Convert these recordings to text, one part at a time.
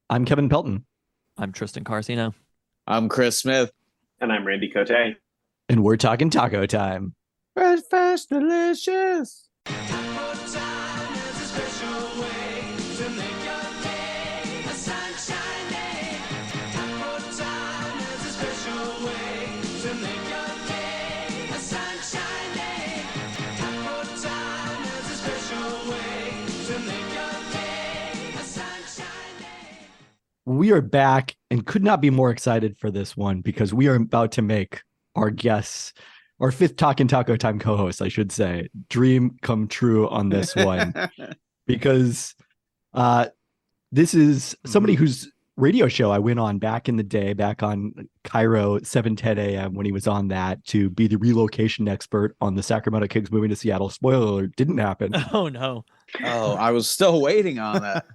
I'm Kevin Pelton, I'm Tristan Carcino. I'm Chris Smith. And I'm Randy Cote. and we're talking taco time. Red Fast Delicious. We are back and could not be more excited for this one because we are about to make our guests, our fifth Talkin' Taco Time co-host, I should say, dream come true on this one. Because this is somebody whose radio show I went on back in the day, back on Cairo 7:10 a.m. when he was on that to be the relocation expert on the Sacramento Kings moving to Seattle. Spoiler alert, didn't happen. Oh, no. Oh, I was still waiting on that.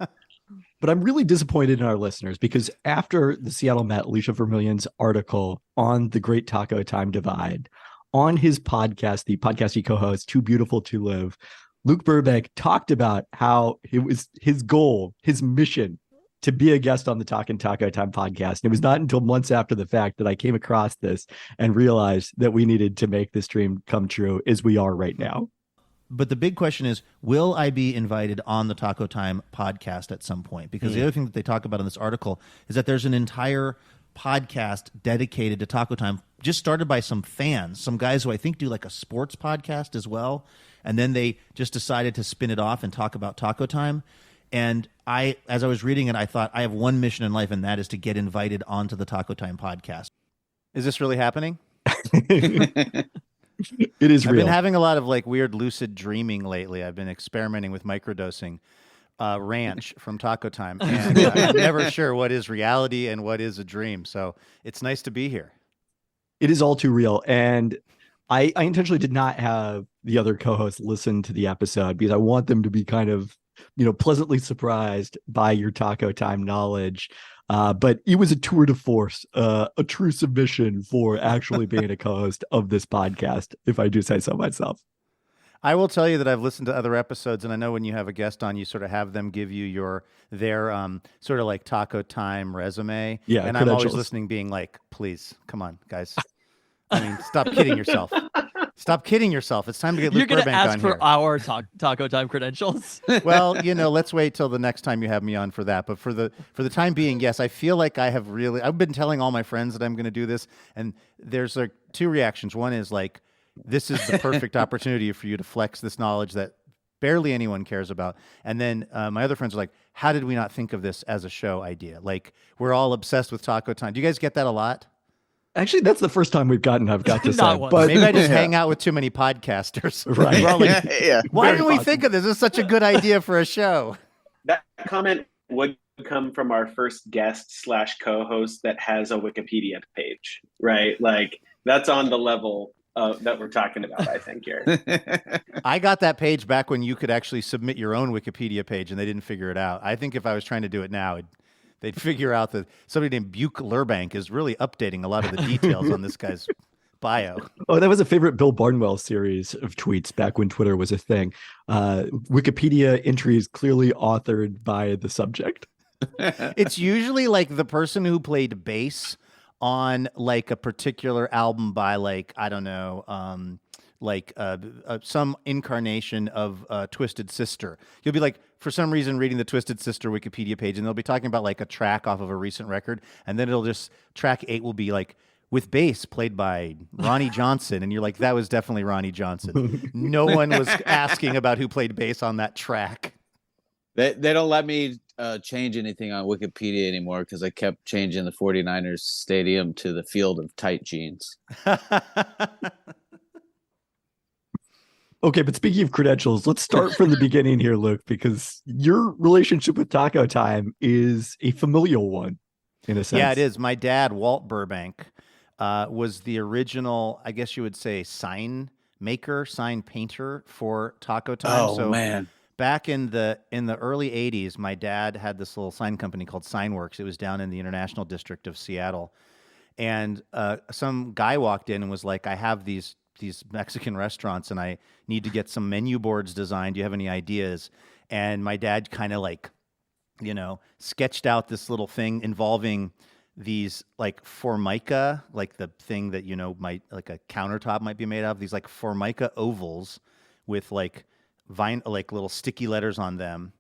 But I'm really disappointed in our listeners because after the Seattle Met, Alicia Vermillion's article on the Great Taco Time Divide, on his podcast, the podcast he co-hosts, Too Beautiful to Live, Luke Burbank talked about how it was his goal, his mission to be a guest on the Talkin' Taco Time podcast. And it was not until months after the fact that I came across this and realized that we needed to make this dream come true as we are right now. But the big question is, will I be invited on the Taco Time podcast at some point? Because the other thing that they talk about in this article is that there's an entire podcast dedicated to Taco Time, just started by some fans, some guys who I think do like a sports podcast as well. And then they just decided to spin it off and talk about Taco Time. And as I was reading it, I thought I have one mission in life, and that is to get invited onto the Taco Time podcast. Is this really happening? It is I've real. been having a lot of like weird lucid dreaming lately. I've been experimenting with microdosing ranch from Taco Time, and I'm never sure what is reality and what is a dream. So it's nice to be here. It is all too real. And I intentionally did not have the other co-hosts listen to the episode because I want them to be kind of, pleasantly surprised by your Taco Time knowledge. But it was a tour de force, a true submission for actually being a co-host of this podcast, if I do say so myself. I will tell you that I've listened to other episodes, and I know when you have a guest on, you sort of have them give you their sort of like Taco Time resume. Yeah, and I'm always listening, being like, please, come on, guys. I mean, stop kidding yourself. Stop kidding yourself. It's time to get Luke You're going to Burbank ask on for here. our Taco Time credentials? Well, let's wait till the next time you have me on for that. But for the time being, yes, I feel like I've been telling all my friends that I'm going to do this, and there's like two reactions. One is like, this is the perfect opportunity for you to flex this knowledge that barely anyone cares about. And then my other friends are like, how did we not think of this as a show idea? Like, we're all obsessed with Taco Time. Do you guys get that a lot? Actually, that's the first time I've got to say. Not once. But Maybe I just hang out with too many podcasters. Right. We're all like, Yeah. why Very didn't we possible. think of this? This is such a good idea for a show. That comment would come from our first guest / co-host that has a Wikipedia page, right? Like that's on the level that we're talking about, I think here. I got that page back when you could actually submit your own Wikipedia page, and they didn't figure it out. I think if I was trying to do it now, they'd figure out that somebody named Buke Burbank is really updating a lot of the details on this guy's bio. Oh, that was a favorite Bill Barnwell series of tweets back when Twitter was a thing. Wikipedia entries clearly authored by the subject. It's usually like the person who played bass on like a particular album by like, I don't know, some incarnation of Twisted Sister. You'll be like, for some reason, reading the Twisted Sister Wikipedia page, and they'll be talking about like a track off of a recent record, and then track 8 will be like, with bass played by Ronnie Johnson, and you're like, that was definitely Ronnie Johnson. No one was asking about who played bass on that track. They don't let me change anything on Wikipedia anymore because I kept changing the 49ers stadium to the Field of Tight Jeans. Okay, but speaking of credentials, let's start from the beginning here, Luke, because your relationship with Taco Time is a familial one, in a sense. Yeah, it is. My dad, Walt Burbank, was the original, I guess you would say, sign painter for Taco Time. Oh, man. Back in the early 80s, my dad had this little sign company called Signworks. It was down in the International District of Seattle. And some guy walked in and was like, I have these Mexican restaurants and I need to get some menu boards designed. Do you have any ideas? And my dad kind of like sketched out this little thing involving these like formica, like the thing that might like a countertop might be made of, these like formica ovals with like like little sticky letters on them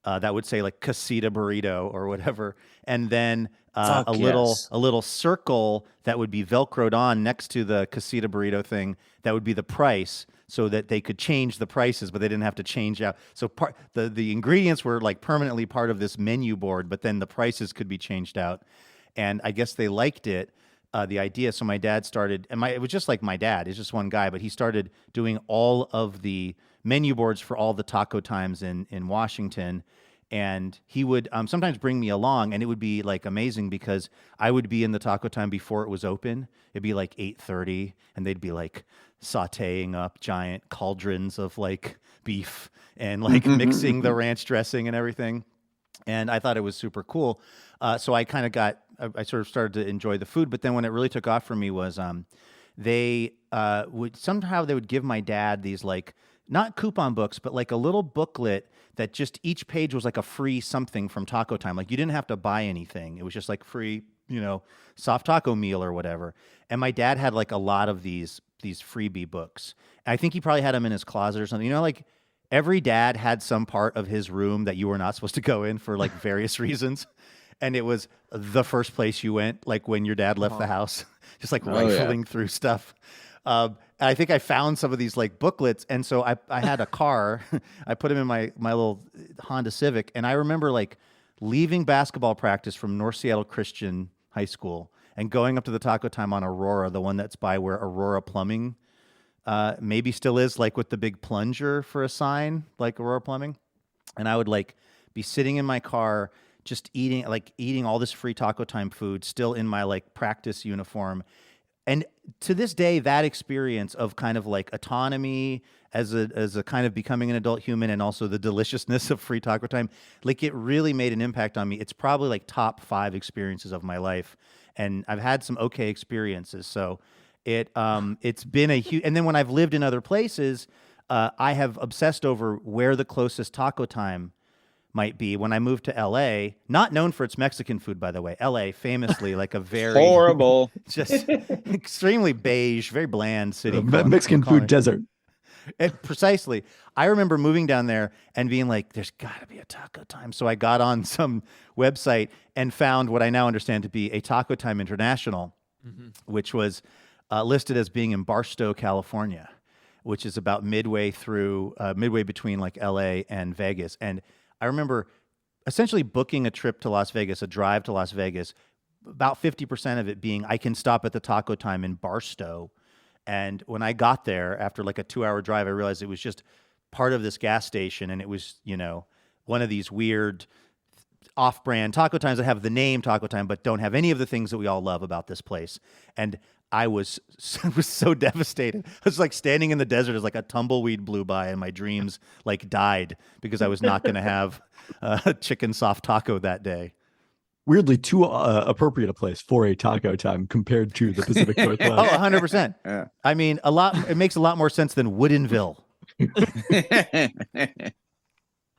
that would say like casita burrito or whatever, and then a little circle that would be velcroed on next to the casita burrito thing that would be the price, so that they could change the prices, but they didn't have to change out. So the ingredients were like permanently part of this menu board, but then the prices could be changed out. And I guess they liked it, the idea. So my dad started, and it was just like my dad. He's just one guy, but he started doing all of the menu boards for all the taco times in Washington. And he would sometimes bring me along, and it would be like amazing because I would be in the taco time before it was open. It'd be like 8:30, and they'd be like sautéing up giant cauldrons of like beef and like mixing the ranch dressing and everything. And I thought it was super cool. So I kind of I sort of started to enjoy the food. But then when it really took off for me was they would give my dad these like, not coupon books, but like a little booklet that just each page was like a free something from Taco Time. Like you didn't have to buy anything. It was just like free, soft taco meal or whatever. And my dad had like a lot of these freebie books. And I think he probably had them in his closet or something. Like every dad had some part of his room that you were not supposed to go in for like various reasons. And it was the first place you went, like when your dad left the house, just like rifling through stuff. I think I found some of these like booklets. And so I had a car. I put him in my little Honda Civic. And I remember like leaving basketball practice from North Seattle Christian High School and going up to the Taco Time on Aurora, the one that's by where Aurora Plumbing maybe still is, like with the big plunger for a sign, like Aurora Plumbing. And I would like be sitting in my car just eating all this free Taco Time food, still in my like practice uniform. And to this day, that experience of kind of like autonomy as a kind of becoming an adult human, and also the deliciousness of free Taco Time, like it really made an impact on me. It's probably like top 5 experiences of my life, and I've had some okay experiences. So it's been a huge. And then when I've lived in other places, I have obsessed over where the closest Taco Time might be. When I moved to LA, not known for its Mexican food, by the way. LA famously like a very horrible, just extremely beige, very bland city. Mexican food desert. Precisely. I remember moving down there and being like, there's got to be a Taco Time. So I got on some website and found what I now understand to be a Taco Time International, which was listed as being in Barstow, California, which is about midway between like LA and Vegas. And I remember essentially booking a trip to Las Vegas, a drive to Las Vegas, about 50% of it being I can stop at the Taco Time in Barstow. And when I got there after like a 2-hour drive, I realized it was just part of this gas station. And it was, one of these weird off-brand Taco Times that have the name Taco Time, but don't have any of the things that we all love about this place. And I was so devastated. I was like standing in the desert as like a tumbleweed blew by and my dreams like died because I was not going to have a chicken soft taco that day. Weirdly, too appropriate a place for a Taco Time compared to the Pacific Northwest. Oh, 100%. Yeah. I mean, it makes a lot more sense than Woodinville.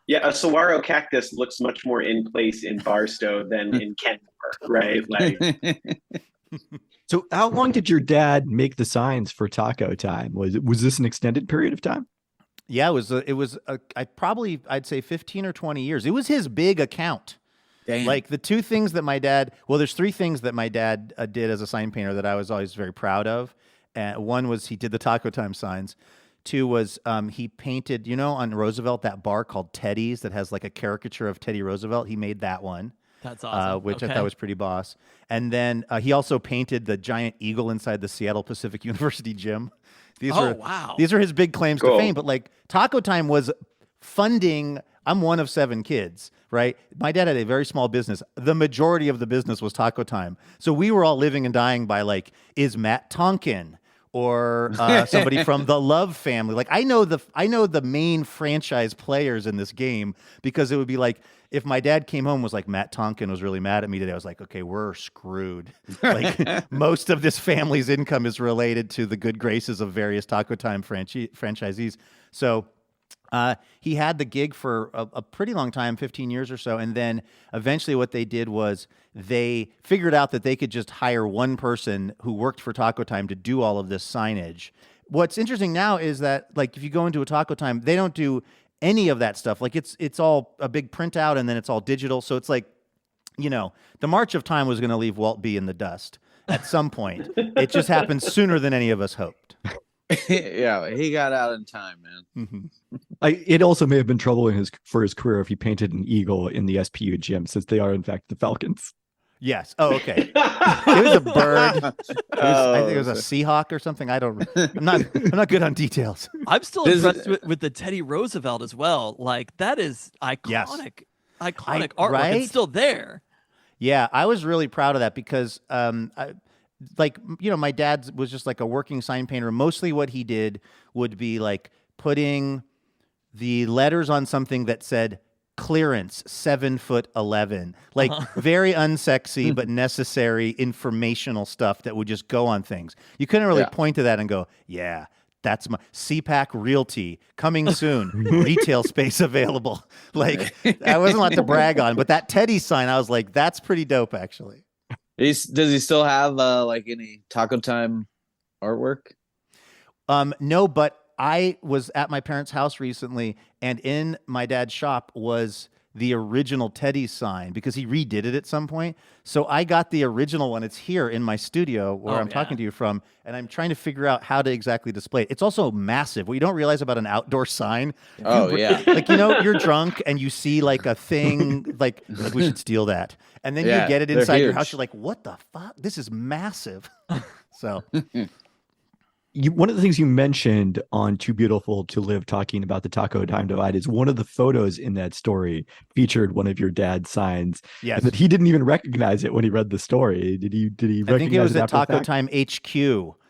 Yeah, a saguaro cactus looks much more in place in Barstow than in Kenmore, right? Like. So how long did your dad make the signs for Taco Time? Was this an extended period of time? Yeah, I'd say 15 or 20 years. It was his big account. Damn. Like the 2 things that there's 3 things that my dad did as a sign painter that I was always very proud of. One was he did the Taco Time signs. 2 was he painted, on Roosevelt, that bar called Teddy's that has like a caricature of Teddy Roosevelt. He made that one. That's awesome. Which I thought was pretty boss. And then he also painted the giant eagle inside the Seattle Pacific University gym. Wow. These are his big claims to fame. But like Taco Time was funding. I'm one of 7 kids, right? My dad had a very small business. The majority of the business was Taco Time. So we were all living and dying by like, is Matt Tonkin or somebody from the Love family? Like I know the main franchise players in this game because it would be like, if my dad came home and was like, Matt Tonkin was really mad at me today, I was like, okay, we're screwed. Like most of this family's income is related to the good graces of various Taco Time franchisees. So He had the gig for a pretty long time, 15 years or so. And then eventually what they did was they figured out that they could just hire one person who worked for Taco Time to do all of this signage. What's interesting now is that, like, if you go into a Taco Time, they don't do any of that stuff. Like, it's all a big printout and then it's all digital. So it's like, you know, the March of Time was going to leave Walt B in the dust at some point. It just happened sooner than any of us hoped. Yeah, he got out in time, man. Mm-hmm. It also may have been troubling for his career if he painted an eagle in the SPU gym, since they are in fact the Falcons. Yes. Oh, okay. It was a bird. I think it was a Seahawk or something. I'm not good on details. I'm still impressed with the Teddy Roosevelt as well. Like, that is iconic. Yes. Iconic artwork. Right? It's still there. Yeah, I was really proud of that because, my dad was just like a working sign painter. Mostly what he did would be like putting the letters on something that said clearance 7'11", like very unsexy but necessary informational stuff that would just go on things. You couldn't really point to that and go, yeah, that's my CPAC Realty coming soon, retail space available. Like, I wasn't allowed to brag on, but that Teddy sign, I was like, that's pretty dope, actually. Does he still have like any Taco Time artwork? No, but I was at my parents' house recently, and in my dad's shop was the original Teddy sign because he redid it at some point. So I got the original one. It's here in my studio where I'm talking to you from, and I'm trying to figure out how to exactly display it. It's also massive. What you don't realize about an outdoor sign. Like, you're drunk and you see like a thing, like we should steal that. And then you get it inside your house. You're like, what the fuck? This is massive. So... One of the things you mentioned on Too Beautiful to Live, talking about the Taco Time divide, is one of the photos in that story featured one of your dad's signs. Yes, and that he didn't even recognize it when he read the story. Did he? I think it was at Taco Time HQ,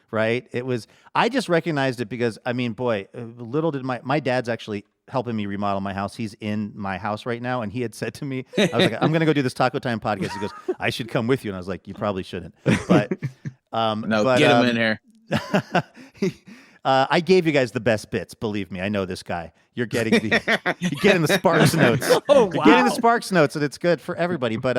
right? It was. I just recognized it because, I mean, boy, little did my dad's actually helping me remodel my house. He's in my house right now, and he had said to me, I was like, I'm going to go do this Taco Time podcast. He goes, I should come with you, and I was like, you probably shouldn't. But get him in here. I gave you guys the best bits. Believe me, I know this guy. You're getting the Sparks notes. Oh, wow. You're getting the Sparks notes, and it's good for everybody. But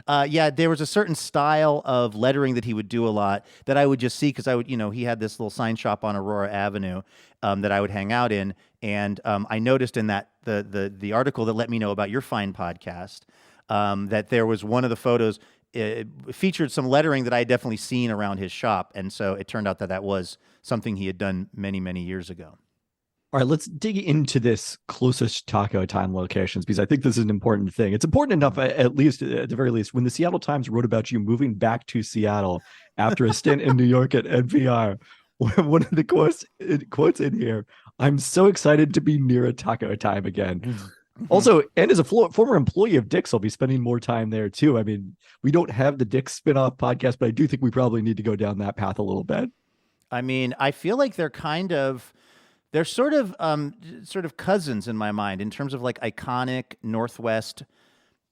there was a certain style of lettering that he would do a lot that I would just see because I would, he had this little sign shop on Aurora Avenue that I would hang out in, and I noticed in that the article that let me know about your fine podcast that there was one of the photos. It featured some lettering that I had definitely seen around his shop. And so it turned out that was something he had done many, many years ago. All right, let's dig into this closest Taco Time locations, because I think this is an important thing. It's important enough, at the very least, when the Seattle Times wrote about you moving back to Seattle after a stint in New York at NPR, one of the quotes in here, "I'm so excited to be near a Taco Time again." Also, and as a former employee of Dick's, I'll be spending more time there too. I mean, we don't have the Dick's spinoff podcast, but I do think we probably need to go down that path a little bit. I mean, I feel like they're sort of cousins in my mind in terms of like iconic Northwest,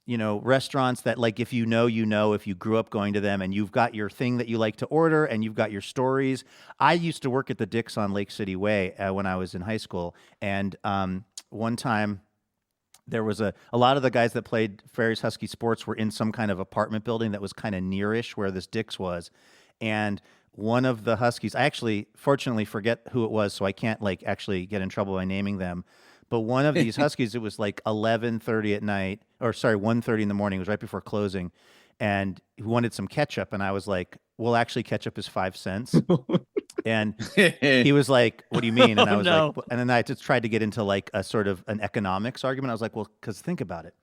restaurants that, like, if you know, if you grew up going to them and you've got your thing that you like to order and you've got your stories. I used to work at the Dick's on Lake City Way when I was in high school. And one time, there was a lot of the guys that played Ferris Husky Sports were in some kind of apartment building that was kind of nearish where this Dick's was. And one of the Huskies, I actually fortunately forget who it was, so I can't actually get in trouble by naming them. But one of these Huskies, it was like 11:30 at night, 1:30 in the morning. It was right before closing. And he wanted some ketchup. And I was like, well, actually, ketchup is 5 cents. And he was like, what do you mean? And I was like, and then I just tried to get into like a sort of an economics argument. I was like, well, because think about it.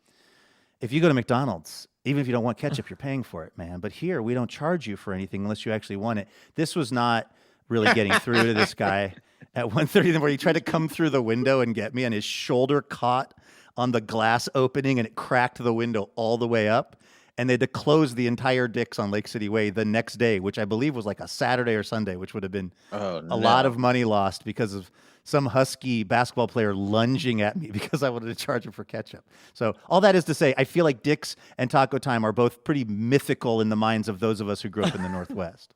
If you go to McDonald's, even if you don't want ketchup, you're paying for it, man. But here, we don't charge you for anything unless you actually want it. This was not really getting through to this guy at 1:30 in the morning. He tried to come through the window and get me, and his shoulder caught on the glass opening, and it cracked the window all the way up. And they had to close the entire Dick's on Lake City Way the next day, which I believe was like a Saturday or Sunday, which would have been a lot of money lost because of some Husky basketball player lunging at me because I wanted to charge him for ketchup. So all that is to say, I feel like Dick's and Taco Time are both pretty mythical in the minds of those of us who grew up in the Northwest.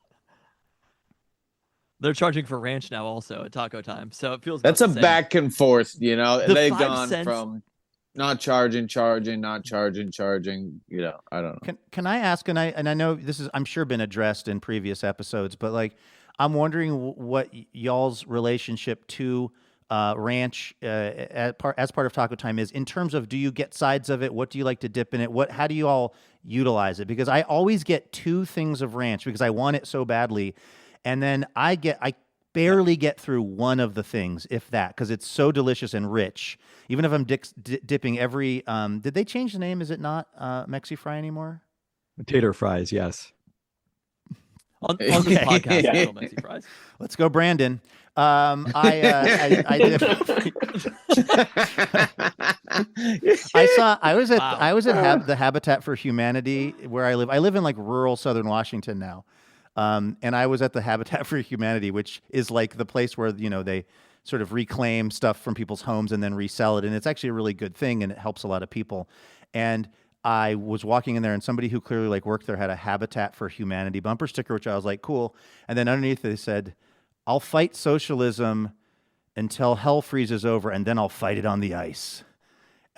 They're charging for ranch now also at Taco Time, so it feels That's about a the same. back and forth, you know. The They've 5 gone cents from not charging, not charging. You know, I don't know. Can I ask? And I know this is I'm sure been addressed in previous episodes, but like I'm wondering what y'all's relationship to ranch as part of Taco Time is in terms of, do you get sides of it? What do you like to dip in it? How do you all utilize it? Because I always get 2 things of ranch because I want it so badly, and then I barely get through one of the things, if that, because it's so delicious and rich. Even if I'm dipping every, did they change the name? Is it not Mexi Fry anymore? Tater fries, yes. on this podcast. Yeah. Little Mexi Fries. Let's go, Brandon. I did. I was at the Habitat for Humanity where I live. I live in like rural Southern Washington now. And I was at the Habitat for Humanity, which is like the place where, you know, they sort of reclaim stuff from people's homes and then resell it. And it's actually a really good thing, and it helps a lot of people. And I was walking in there, and somebody who clearly like worked there had a Habitat for Humanity bumper sticker, which I was like, cool. And then underneath they said, "I'll fight socialism until hell freezes over, and then I'll fight it on the ice."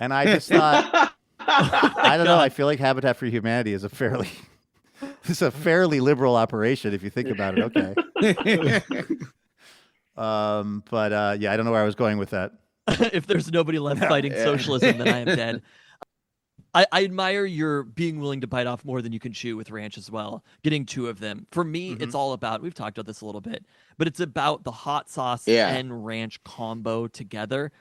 And I just thought, I don't know. I feel like Habitat for Humanity is a fairly liberal operation if you think about it. Okay. Yeah, I don't know where I was going with that. If there's nobody left fighting socialism, then I am dead. I admire your being willing to bite off more than you can chew with ranch as well. Getting 2 of them. For me, it's all about, we've talked about this a little bit, but it's about the hot sauce and ranch combo together.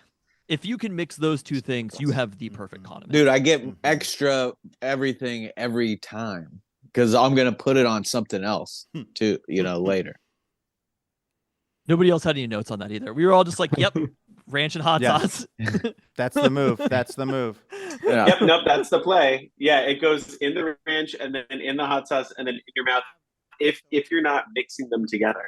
If you can mix those 2 things, you have the perfect condiment. Dude, I get extra everything every time because I'm gonna put it on something else too, you know, later. Nobody else had any notes on that either. We were all just like, yep, ranch and hot sauce. That's the move. That's the move. Yeah. Yep, nope, that's the play. Yeah, it goes in the ranch and then in the hot sauce and then in your mouth if you're not mixing them together.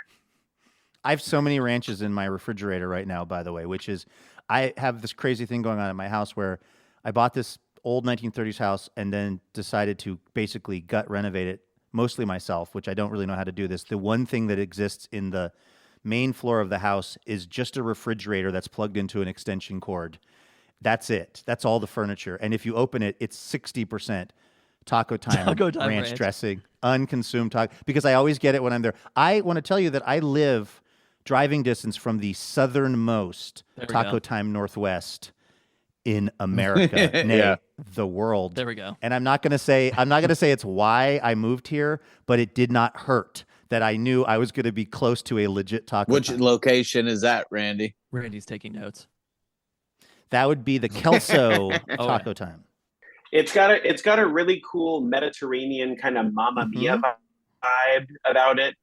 I have so many ranches in my refrigerator right now, by the way, which is, I have this crazy thing going on at my house where I bought this old 1930s house and then decided to basically gut renovate it, mostly myself, which I don't really know how to do this. The one thing that exists in the main floor of the house is just a refrigerator that's plugged into an extension cord. That's it. That's all the furniture. And if you open it, it's 60% Taco Time ranch dressing, unconsumed taco, because I always get it when I'm there. I want to tell you that I live driving distance from the southernmost Taco Time Northwest in America, nay, the world. There we go. And I'm not going to say it's why I moved here, but it did not hurt that I knew I was going to be close to a legit Taco Which Time. location is that, Randy? Randy's taking notes. That would be the Kelso Taco Time. It's got a really cool Mediterranean kind of Mamma Mia vibe about it.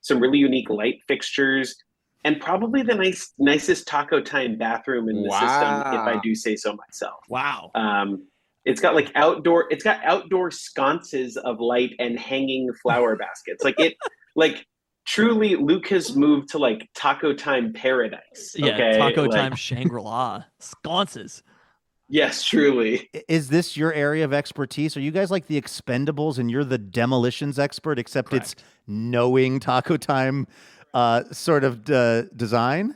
Some really unique light fixtures, and probably the nicest Taco Time bathroom in the system, if I do say so myself. Wow. It's got outdoor sconces of light and hanging flower baskets. Truly, Luke has moved to like Taco Time paradise. Yeah, okay? Taco Time Shangri-La. Sconces. Yes, truly. Is this your area of expertise? Are you guys like the Expendables and you're the demolitions expert, except it's knowing Taco Time sort of design?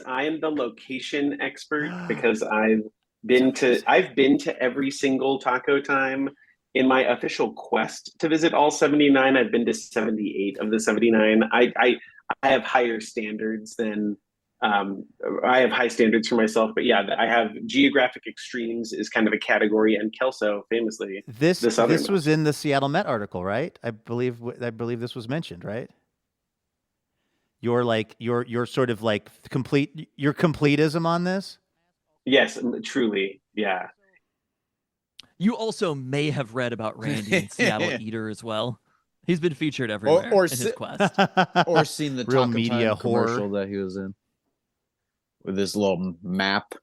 I am the location expert because I've been to every single Taco Time. In my official quest to visit all 79, I've been to 78 of the 79. I have higher standards than I have high standards for myself, but yeah, I have geographic extremes is kind of a category, and Kelso famously this was in the Seattle Met article, right? I believe this was mentioned, right? You're sort of like your completism on this. Yes, truly, yeah. You also may have read about Randy in Seattle Eater as well. He's been featured everywhere in his quest. Or seen the Real Taco media Time commercial that he was in with this little map.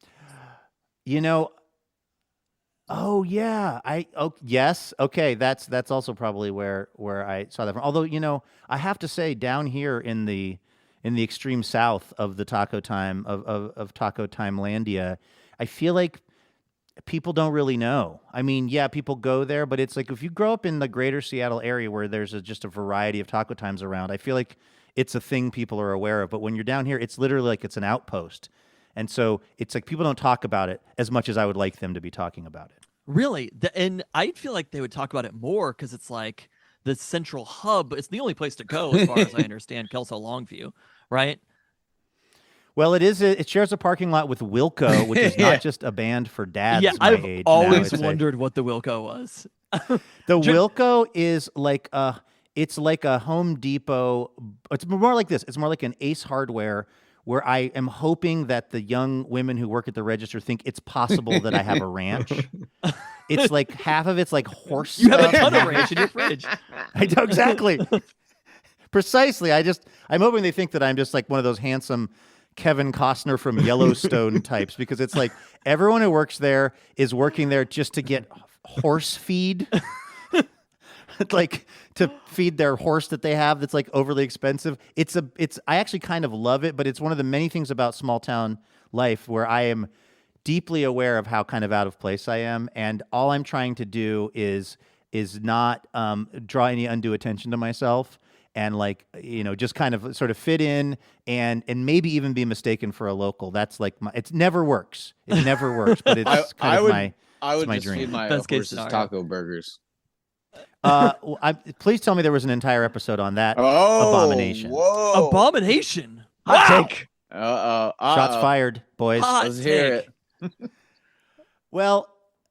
You know, yes. Okay, that's also probably where I saw that from. Although, you know, I have to say down here in the extreme south of the Taco Time of Taco Time Landia, I feel like people don't really know. I mean, yeah, people go there, but it's like if you grow up in the greater Seattle area where there's just a variety of Taco Times around, I feel like it's a thing people are aware of. But when you're down here, it's literally like it's an outpost. And so it's like people don't talk about it as much as I would like them to be talking about it. Really? And I feel like they would talk about it more because it's like the central hub. It's the only place to go, as far as I understand, Kelso Longview, right? Well, it shares a parking lot with Wilco, which is not just a band for dads my I've age. always wondered what the Wilco was. The Wilco is like it's like a Home Depot. It's more like this. It's more like an Ace Hardware, where I am hoping that the young women who work at the register think it's possible that I have a ranch. It's like half of it's like horse You stuff. have a ton of ranch in your fridge. I know exactly. Precisely. I'm hoping they think that I'm just like one of those handsome Kevin Costner from Yellowstone types, because it's like everyone who works there is working there just to get horse feed. Like to feed their horse that they have that's like overly expensive. I actually kind of love it, but it's one of the many things about small town life where I am deeply aware of how kind of out of place I am, and all I'm trying to do is not draw any undue attention to myself, and like, you know, just kind of sort of fit in and maybe even be mistaken for a local. That's like it never works. It never works, but it's kind of my just dream. feed my Best case horses scenario. taco burgers. Please tell me there was an entire episode on that abomination. Whoa! Abomination. Hot Wow. take. Shots fired, boys. Hot Let's hear take. it. Well,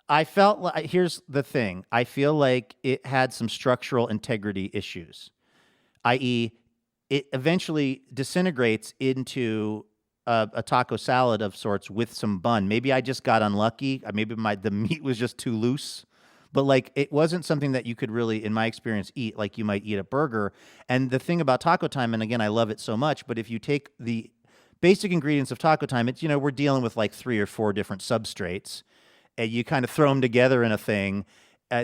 I felt like here's the thing. I feel like it had some structural integrity issues, i.e., it eventually disintegrates into a taco salad of sorts with some bun. Maybe I just got unlucky. Maybe the meat was just too loose. But like it wasn't something that you could really, in my experience, eat like you might eat a burger. And the thing about Taco Time, and again, I love it so much, but if you take the basic ingredients of Taco Time, it's, you know, we're dealing with like 3 or 4 different substrates, and you kind of throw them together in a thing.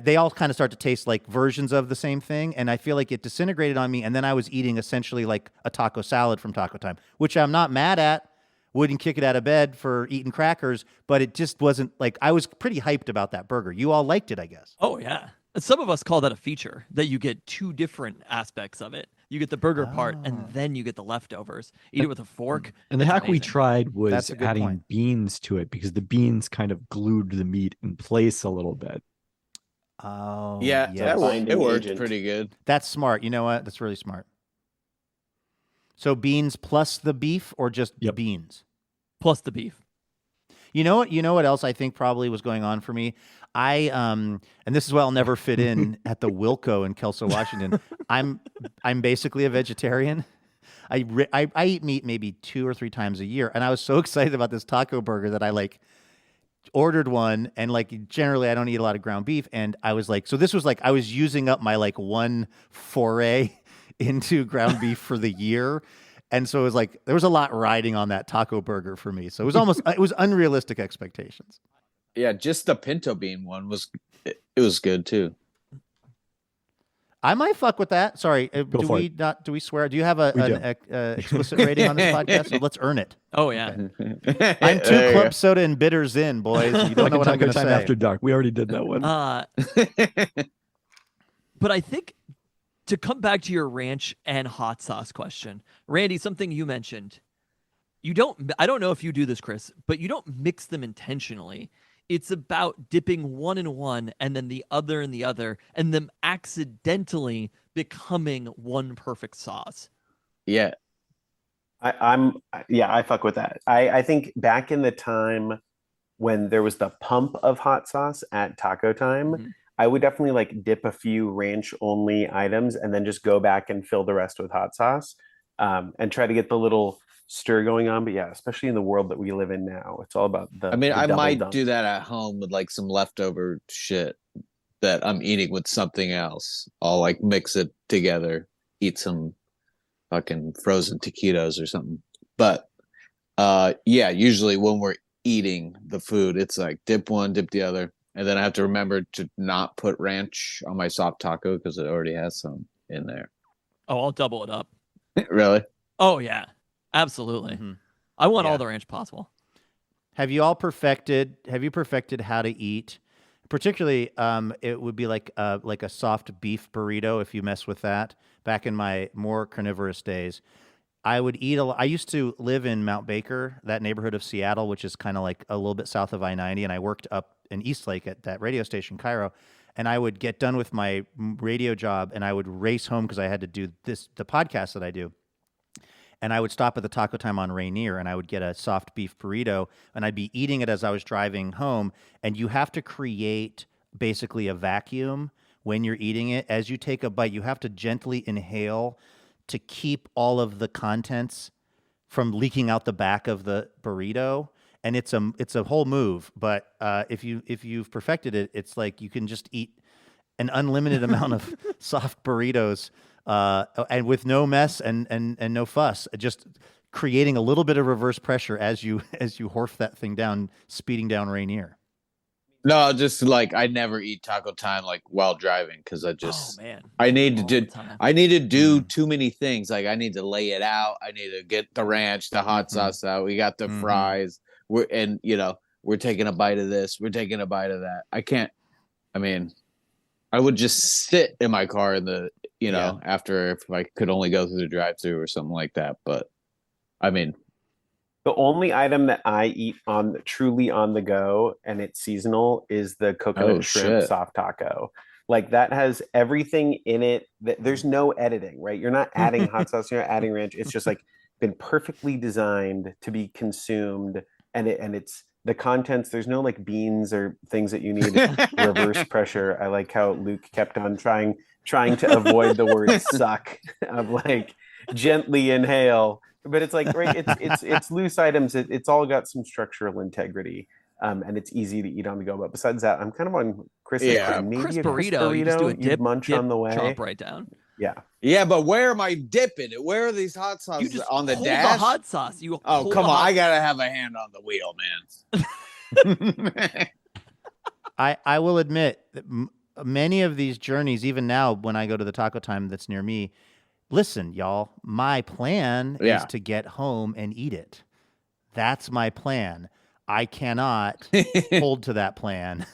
They all kind of start to taste like versions of the same thing, and I feel like it disintegrated on me, and then I was eating essentially like a taco salad from Taco Time, which I'm not mad at. Wouldn't kick it out of bed for eating crackers, but it just wasn't like, I was pretty hyped about that burger. You all liked it, I guess. Oh, yeah. Some of us call that a feature, that you get 2 different aspects of it. You get the burger part, and then you get the leftovers. Eat it with a fork. And the It's hack we amazing. tried was That's a good adding point. beans to it, because the beans kind of glued the meat in place a little bit. Oh, Yeah, yes. Binding it worked agent. pretty good. That's smart. You know what? That's really smart. So beans plus the beef, or just Yep. Plus beans? the beef. You know what? You know what else I think probably was going on for me? And this is why I'll never fit in at the Wilco in Kelso, Washington. I'm basically a vegetarian. I eat meat maybe 2 or 3 times a year, and I was so excited about this taco burger that I like ordered one, and like generally I don't eat a lot of ground beef, and I was like, so this was like I was using up my like one foray into ground beef for the year. And so it was like there was a lot riding on that taco burger for me. So it was it was unrealistic expectations. Yeah, just the pinto bean one it was good too. I might fuck with that. Sorry, for do we swear? Do you have We an explicit rating on this podcast? So let's earn it. Oh, yeah. I'm 2 club soda and bitters in, boys. You don't know what I'm Taco going to Time say. After Dark. We already did that one. But I think to come back to your ranch and hot sauce question, Randy, something you mentioned, I don't know if you do this, Chris, but you don't mix them intentionally. It's about dipping one in one and then the other in the other, and them accidentally becoming one perfect sauce. Yeah. I fuck with that. I think back in the time when there was the pump of hot sauce at Taco Time, Mhm. I would definitely like dip a few ranch only items and then just go back and fill the rest with hot sauce, and try to get the little stir going on. But yeah, especially in the world that we live in now, it's all about the. I mean, the I double might dunk. do that at home with like some leftover shit that I'm eating with something else. I'll like mix it together, eat some fucking frozen taquitos or something. But yeah, usually when we're eating the food, it's like dip one, dip the other. And then I have to remember to not put ranch on my soft taco because it already has some in there. Oh, I'll double it up. Really? Oh, yeah. Absolutely. Mhm. I want Yeah. all the ranch possible. Have you perfected how to eat Particularly, it would be like a soft beef burrito if you mess with that. Back in my more carnivorous days, I would eat I used to live in Mount Baker, that neighborhood of Seattle, which is kind of like a little bit south of I-90, and I worked up in Eastlake at that radio station, Cairo. And I would get done with my radio job, and I would race home because I had to do the podcast that I do. And I would stop at the Taco Time on Rainier, and I would get a soft beef burrito, and I'd be eating it as I was driving home. And you have to create basically a vacuum when you're eating it. As you take a bite, you have to gently inhale to keep all of the contents from leaking out the back of the burrito. And it's a whole move, but if you've perfected it, it's like you can just eat an unlimited amount of soft burritos, and with no mess and no fuss, just creating a little bit of reverse pressure as you horf that thing down, speeding down Rainier. No, just like I never eat Taco Time like while driving because I need to do too many things. Like I need to lay it out. I need to get the ranch, the hot sauce out. We got the fries. We're taking a bite of this. We're taking a bite of that. I would just sit in my car after if I could only go through the drive-thru or something like that. But the only item that I eat truly on the go and it's seasonal is the coconut shrimp soft taco. Like that has everything in it. There's no editing, right? You're not adding hot sauce. You're not adding ranch. It's just like been perfectly designed to be consumed. And it's the contents. There's no like beans or things that you need reverse pressure. I like how Luke kept on trying to avoid the word suck of like gently inhale. But it's like, right, it's loose items. It's all got some structural integrity, and it's easy to eat on the go. But besides that, I'm kind of on Chris's plan. Maybe Chris a Chris burrito, you just do a you'd dip, munch on the way. Chomp right down. Yeah, but where am I dipping it? Where are these hot sauces? You just on the hold dash? the hot sauce. Come on! I gotta have a hand on the wheel, man. I will admit that many of these journeys, even now when I go to the Taco Time that's near me, listen, y'all, my plan is to get home and eat it. That's my plan. I cannot hold to that plan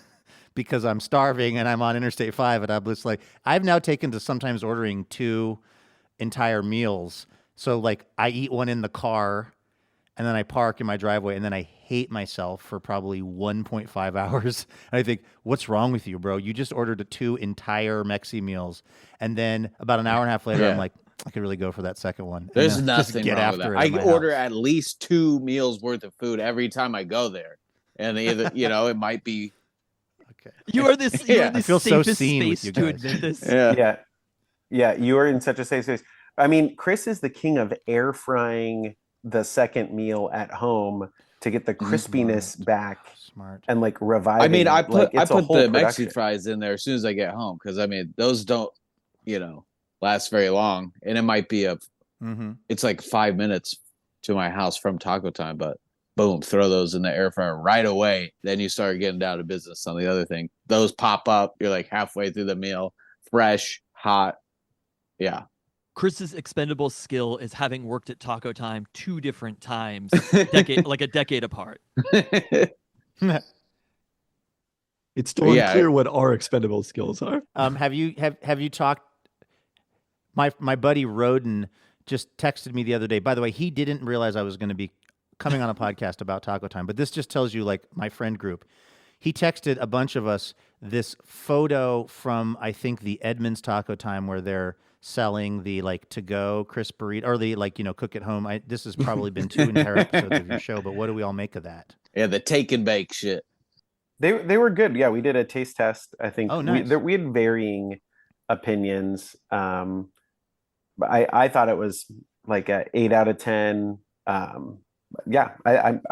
because I'm starving and I'm on Interstate 5 and I'm just like, I've now taken to sometimes ordering 2 entire meals. So like I eat one in the car and then I park in my driveway and then I hate myself for probably 1.5 hours. And I think, what's wrong with you, bro? You just ordered 2 entire Mexi meals. And then about an hour and a half later, I'm like, I could really go for that second one. There's nothing wrong with that. I order at least 2 meals worth of food every time I go there. And either, it might be. Okay. You are this I feel so safest seen space with you to guys. admit this. Yeah, you are in such a safe space. I mean, Chris is the king of air frying the second meal at home to get the crispiness back. Smart. And like reviving. I put the Mexi fries in there as soon as I get home because those don't, last very long, and it might be it's like 5 minutes to my house from Taco Time, but boom, throw those in the air fryer right away. Then you start getting down to business on the other thing. Those pop up. You're like halfway through the meal, fresh, hot. Yeah. Chris's expendable skill is having worked at Taco Time 2 different times, like a decade apart. It's still unclear what our expendable skills are. Have you talked? My buddy Roden just texted me the other day. By the way, he didn't realize I was going to be coming on a podcast about Taco Time, but this just tells you, like, my friend group. He texted a bunch of us this photo from, I think, the Edmonds Taco Time where they're selling the like to go crisp burrito or the like, cook at home. This has probably been 2 entire episodes of your show, but what do we all make of that? Yeah, the take and bake shit. They were good. Yeah, we did a taste test. I think nice. we had varying opinions. But I thought it was like a 8 out of 10. I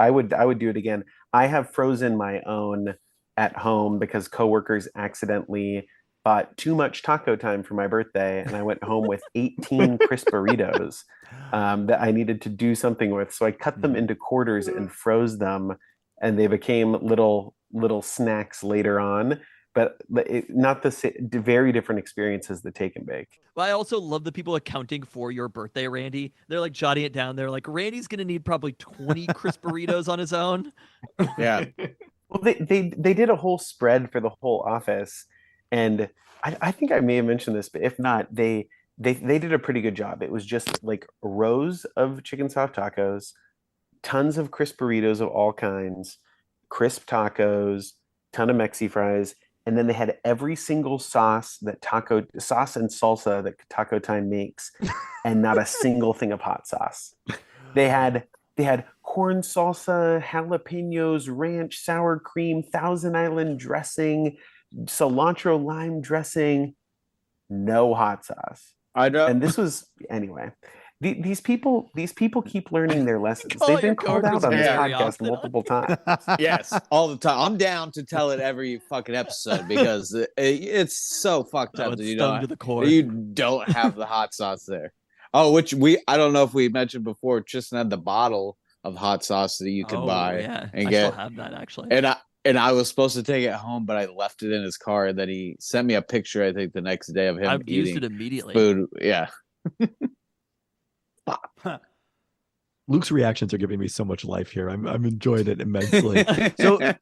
would do it again. I have frozen my own at home because coworkers accidentally bought too much Taco Time for my birthday, and I went home with 18 crisp burritos that I needed to do something with. So I cut them into quarters and froze them, and they became little snacks later on. But not very different experience as the take and bake. Well, I also love the people accounting for your birthday, Randy. They're like jotting it down. They're like, Randy's going to need probably 20 crisp burritos on his own. Yeah. Well, they did a whole spread for the whole office, and I think I may have mentioned this, but if not, they did a pretty good job. It was just like rows of chicken soft tacos, tons of crisp burritos of all kinds, crisp tacos, ton of Mexi fries, and then they had every single sauce and salsa that Taco Time makes, and not a single thing of hot sauce. They had they had corn salsa, jalapenos, ranch, sour cream, Thousand Island dressing, cilantro lime dressing, no hot sauce. I know. And this was anyway. These people keep learning their lessons. Call They've your been called out coworkers on this very podcast often. multiple times. Yes, all the time. I'm down to tell it every fucking episode because it's so fucked Oh, up it's that stung to the core. you don't have the hot sauce there. Oh, which I don't know if we mentioned before. Tristan had the bottle of hot sauce that you could buy Yeah, and I get. still have that actually. And I was supposed to take it home, but I left it in his car. And then he sent me a picture, I think, the next day of him I've used eating it immediately. food. Yeah. Luke's reactions are giving me so much life here. I'm enjoying it immensely. So,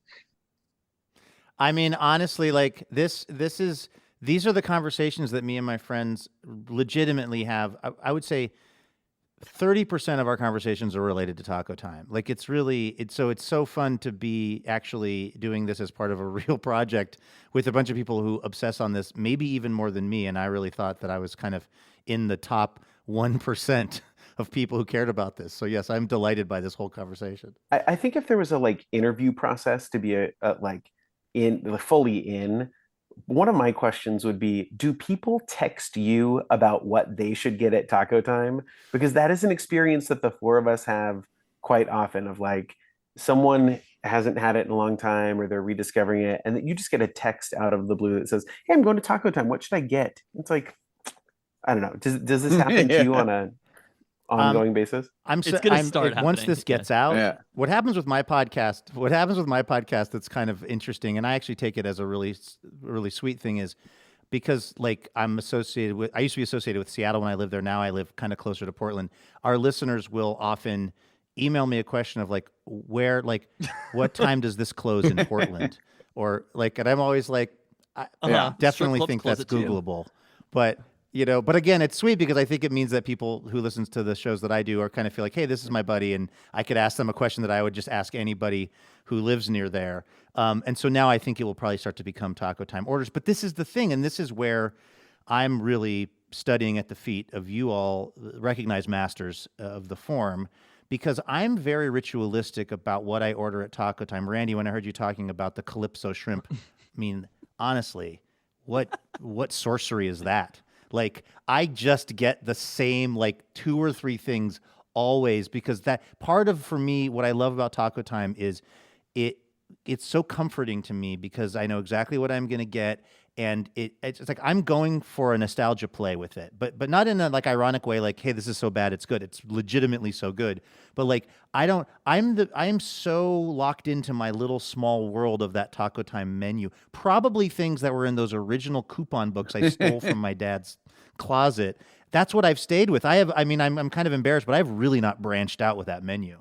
I mean, honestly, like these are the conversations that me and my friends legitimately have. I would say 30% of our conversations are related to Taco Time. Like it's so fun to be actually doing this as part of a real project with a bunch of people who obsess on this, maybe even more than me. And I really thought that I was kind of in the top 1% of people who cared about this. So yes, I'm delighted by this whole conversation. I think if there was a like interview process to be a like fully in, one of my questions would be, do people text you about what they should get at Taco Time? Because that is an experience that the four of us have quite often of like someone hasn't had it in a long time or they're rediscovering it, and that you just get a text out of the blue that says, "Hey, I'm going to Taco Time. What should I get?" It's like, I don't know. Does this happen to you on a ongoing basis? It's gonna start once happening, this gets out. Yeah. What happens with my podcast that's kind of interesting, and I actually take it as a really sweet thing, is because like I used to be associated with Seattle when I lived there. Now I live kind of closer to Portland. Our listeners will often email me a question of like, what time does this close in Portland? Or like, and I'm always like, I definitely think that's Googleable, but again, it's sweet because I think it means that people who listens to the shows that I do are kind of feel like, hey, this is my buddy, and I could ask them a question that I would just ask anybody who lives near there. And so now I think it will probably start to become Taco Time orders. But this is the thing, and this is where I'm really studying at the feet of you all recognized masters of the form, because I'm very ritualistic about what I order at Taco Time. Randy, when I heard you talking about the Calypso shrimp, I mean, honestly, what sorcery is that? Like, I just get the same, like, 2 or 3 things always, because that part of, for me, what I love about Taco Time is it's so comforting to me because I know exactly what I'm going to get. And it's like I'm going for a nostalgia play with it, but not in a like ironic way, like, hey, this is so bad, it's good. It's legitimately so good. But like, I'm so locked into my little small world of that Taco Time menu. Probably things that were in those original coupon books I stole from my dad's closet. That's what I've stayed with. I'm kind of embarrassed, but I've really not branched out with that menu.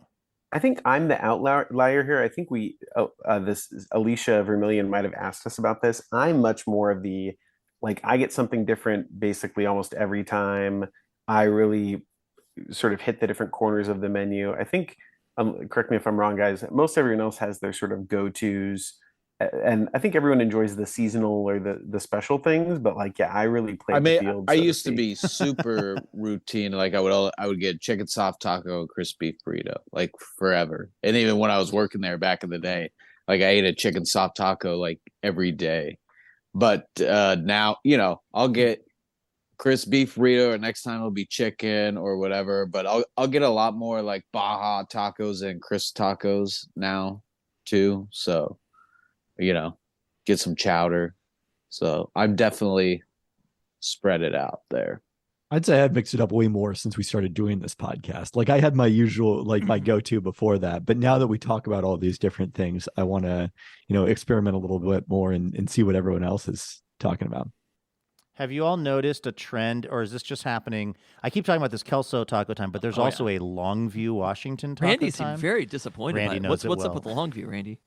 I think I'm the outlier here. I think this Alicia Vermillion might have asked us about this. I'm much more of the, like, I get something different basically almost every time. I really sort of hit the different corners of the menu. I think, correct me if I'm wrong, guys, most everyone else has their sort of go-tos. And I think everyone enjoys the seasonal or the special things, but like, yeah, I really play the field. I used to be super routine. Like I would get chicken soft taco, crispy burrito, like forever. And even when I was working there back in the day, like I ate a chicken soft taco like every day. But now, I'll get crisp beef burrito, or next time it'll be chicken or whatever. But I'll get a lot more like Baja tacos and crisp tacos now too. So, get some chowder. So I'm definitely spread it out there. I'd say I've mixed it up way more since we started doing this podcast. Like I had my usual, like my go-to before that, but now that we talk about all these different things, I want to, experiment a little bit more and see what everyone else is talking about. Have you all noticed a trend, or is this just happening? I keep talking about this Kelso Taco Time, but there's also a Longview, Washington Taco Randy Time. seemed very disappointed. Randy by it. knows What's it up well. with Longview, Randy?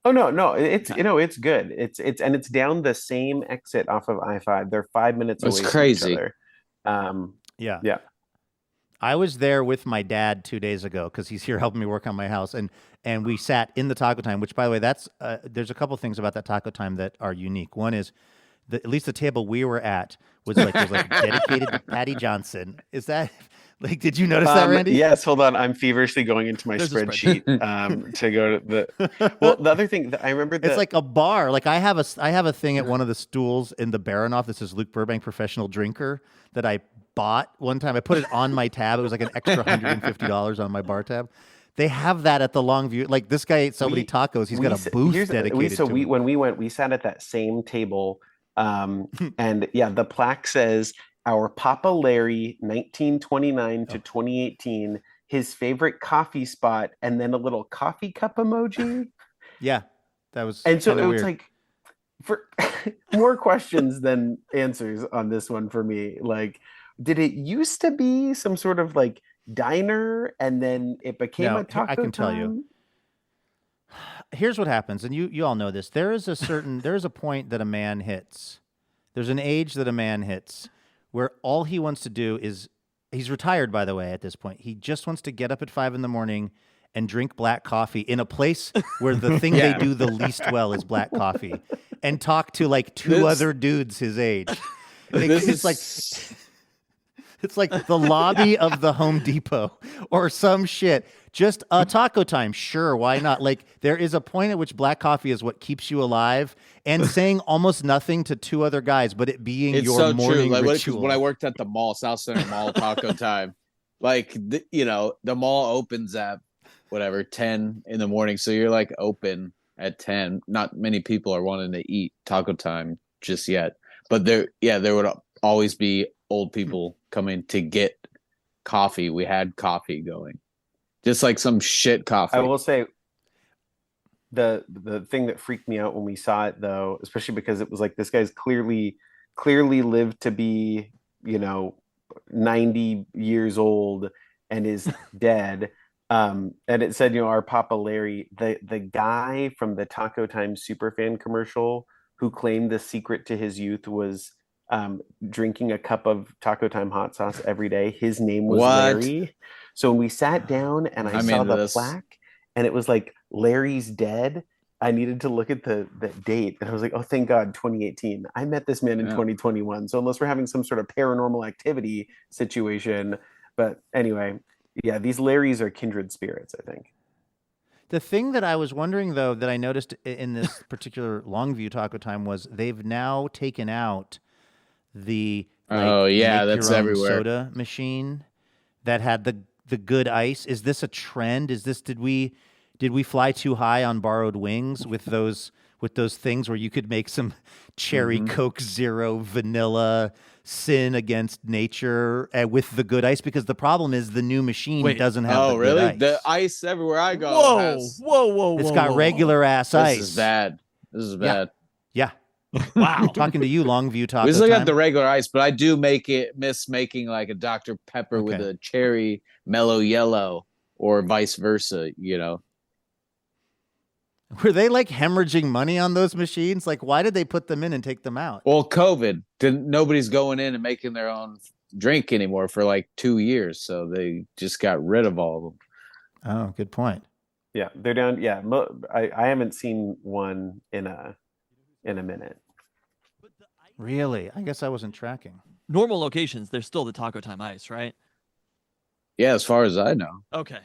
Oh no, it's it's good. It's down the same exit off of I-5. They're 5 minutes That's away from each crazy. other. Yeah. Yeah. I was there with my dad 2 days ago because he's here helping me work on my house, and we sat in the Taco Time. Which, by the way, that's there's a couple things about that Taco Time that are unique. One is at least the table we were at was like dedicated to Patty Johnson. Is that like? Did you notice that, Randy? Yes. Hold on. I'm feverishly going into my There's a spreadsheet to go to the. Well, the other thing that I remember It's like a bar. Like I have a thing at one of the stools in the Baranoff that says Luke Burbank Professional Drinker that I bought one time. I put it on my tab. It was like an extra $150 on my bar tab. They have that at the Longview. Like this guy ate so many tacos, he's got a booth dedicated to him. When we went, we sat at that same table, and yeah, the plaque says our Papa Larry 1929 to 2018, his favorite coffee spot, and then a little coffee cup emoji. Yeah, that was And so it was weird. like for more questions than answers on this one for me. Like, did it used to be some sort of like diner and then it became No, a taco I can tell you. time? Here's what happens, and you all know this. There is a point that a man hits. There's an age that a man hits where all he wants to do is, he's retired, by the way, at this point. He just wants to get up at 5 a.m. and drink black coffee in a place where the thing they do the least well is black coffee, and talk to like two other dudes his age. It's like the lobby of the Home Depot or some shit. Just a taco time. Sure, why not? Like there is a point at which black coffee is what keeps you alive, and saying almost nothing to two other guys, but it being your so morning true. Like ritual. when I worked at the mall, South Center Mall, taco time, like the mall opens at whatever 10 in the morning, so you're like open at 10. Not many people are wanting to eat taco time just yet, but there would always be old people coming to get coffee. We had coffee going, just like some shit coffee. I will say the thing that freaked me out when we saw it, though, especially because it was like this guy's clearly lived to be 90 years old and is dead. And it said, our Papa Larry, the guy from the Taco Time Superfan commercial who claimed the secret to his youth was drinking a cup of Taco Time hot sauce every day. His name was Larry. So when we sat down and I saw the plaque and it was like Larry's dead, I needed to look at the date and I was like, oh, thank God, 2018. I met this man in 2021. So unless we're having some sort of paranormal activity situation, but anyway, yeah, these Larrys are kindred spirits, I think. The thing that I was wondering, though, that I noticed in this particular Longview Taco Time was they've now taken out the that's everywhere soda machine that had the good ice. Is this a trend? Is this did we fly too high on borrowed wings with those things where you could make some cherry Coke Zero vanilla sin against nature with the good ice? Because the problem is the new machine doesn't have the good ice. The ice everywhere I go. Whoa! It's got regular ass ice. This is bad. Yeah. Wow. Talking to you, Longview Taco We still Time. got the regular ice, but I do miss making like a Dr. Pepper with a cherry mellow yellow, or vice versa. Were they like hemorrhaging money on those machines? Like, why did they put them in and take them out? Well, COVID, nobody's going in and making their own drink anymore for like 2 years, so they just got rid of all of them. Oh, good point. Yeah, they're down. Yeah, I haven't seen one in a minute. Really? I guess I wasn't tracking. Normal locations, there's still the Taco Time ice, right? Yeah, as far as I know. Okay.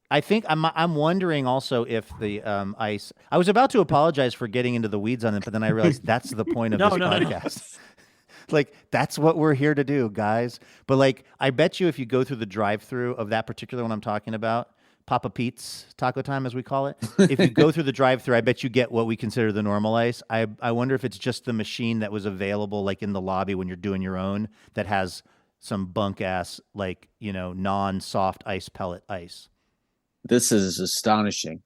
I think I'm wondering also if the ice. I was about to apologize for getting into the weeds on it, but then I realized that's the point of this podcast. Like, that's what we're here to do, guys. But like, I bet you if you go through the drive-through of that particular one I'm talking about, Papa Pete's Taco Time, as we call it. If you go through the drive-thru, I bet you get what we consider the normal ice. I wonder if it's just the machine that was available, like in the lobby when you're doing your own, that has some bunk ass, like non-soft ice pellet ice. This is astonishing.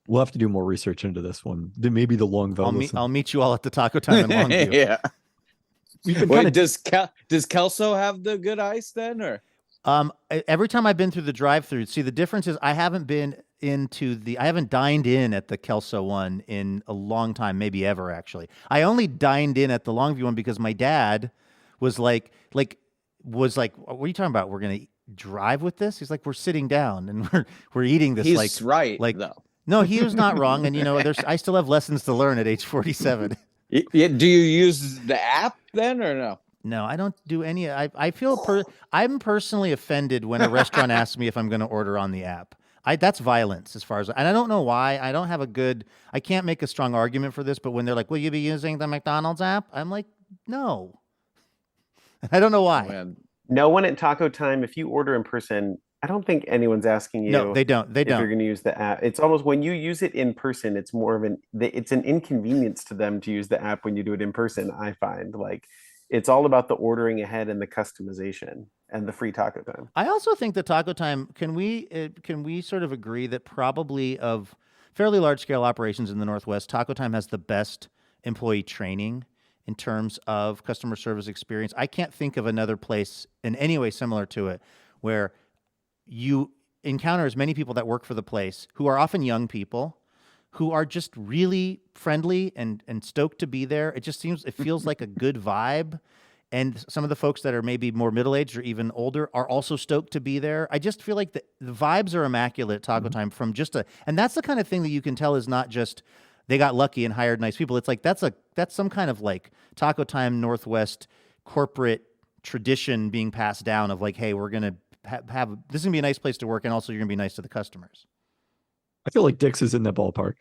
We'll have to do more research into this one. Maybe the Longville. I'll meet you all at the Taco Time in Longview. Yeah. Wait, does Kelso have the good ice then, or? Every time I've been through the drive-thru, see, the difference is I haven't been I haven't dined in at the Kelso one in a long time, maybe ever actually. I only dined in at the Longview one because my dad was like, what are you talking about? We're gonna drive with this? He's like, we're sitting down and we're eating this. He's right, though. No, he was not wrong. And I still have lessons to learn at age 47. Yeah, do you use the app then or no? No, I don't do any. I feel I'm personally offended when a restaurant asks me if I'm going to order on the app. That's violence as far as, and I don't know why. I can't make a strong argument for this, but when they're like, will you be using the McDonald's app? I'm like, no. I don't know why. Oh, man. No one at Taco Time, if you order in person, I don't think anyone's asking you. No, they don't. If you're going to use the app. It's almost when you use it in person, it's more of it's an inconvenience to them to use the app when you do it in person. I find it's all about the ordering ahead and the customization and the free Taco Time. I also think that Taco Time, can we sort of agree that probably of fairly large scale operations in the Northwest, Taco Time has the best employee training in terms of customer service experience. I can't think of another place in any way similar to it where you encounter as many people that work for the place who are often young people who are just really friendly and stoked to be there. It feels like a good vibe. And some of the folks that are maybe more middle-aged or even older are also stoked to be there. I just feel like the vibes are immaculate at Taco Time and that's the kind of thing that you can tell is not just they got lucky and hired nice people. It's like that's some kind of like Taco Time Northwest corporate tradition being passed down of like, hey, we're going to have this is going to be a nice place to work and also you're going to be nice to the customers. I feel like Dick's is in the ballpark.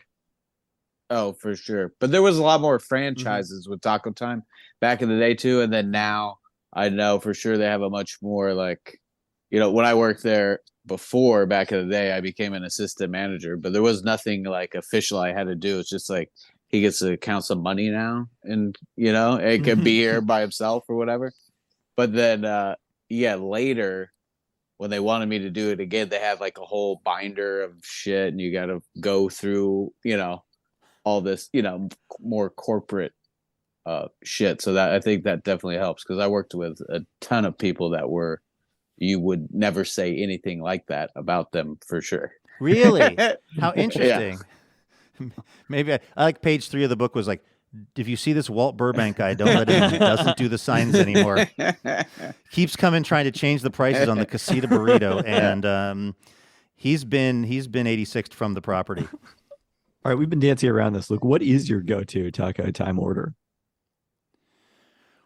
Oh, for sure. But there was a lot more franchises with Taco Time back in the day too. And then now I know for sure they have a much more when I worked there before back in the day, I became an assistant manager, but there was nothing like official I had to do. It's just like he gets to count some money now and, it could be here by himself or whatever. But then, later when they wanted me to do it again, they had like a whole binder of shit and you got to go through, all this, more corporate shit. So that I think that definitely helps because I worked with a ton of people that you would never say anything like that about them for sure. Really? How interesting. Yeah. Maybe I like page 3 of the book was like, if you see this Walt Burbank guy, don't let him. He doesn't do the signs anymore. Keeps coming trying to change the prices on the casita burrito, and he's been 86th from the property. All right, we've been dancing around this. Luke, what is your go-to Taco Time order?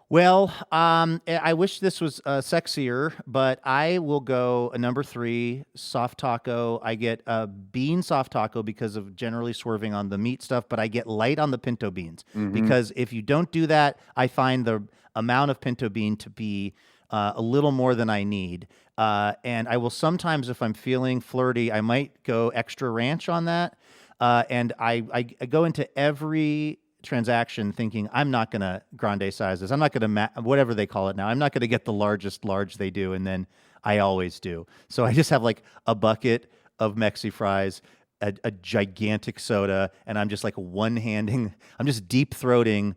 Well, I wish this was sexier, but I will go a number 3 soft taco. I get a bean soft taco because of generally swerving on the meat stuff, but I get light on the pinto beans because if you don't do that, I find the amount of pinto bean to be a little more than I need. And I will sometimes, if I'm feeling flirty, I might go extra ranch on that. And I go into every transaction thinking I'm not going to grande size this. I'm not going to whatever they call it now. I'm not going to get the largest large they do, and then I always do. So I just have like a bucket of Mexi fries, a gigantic soda, and I'm just like one-handing. I'm just deep throating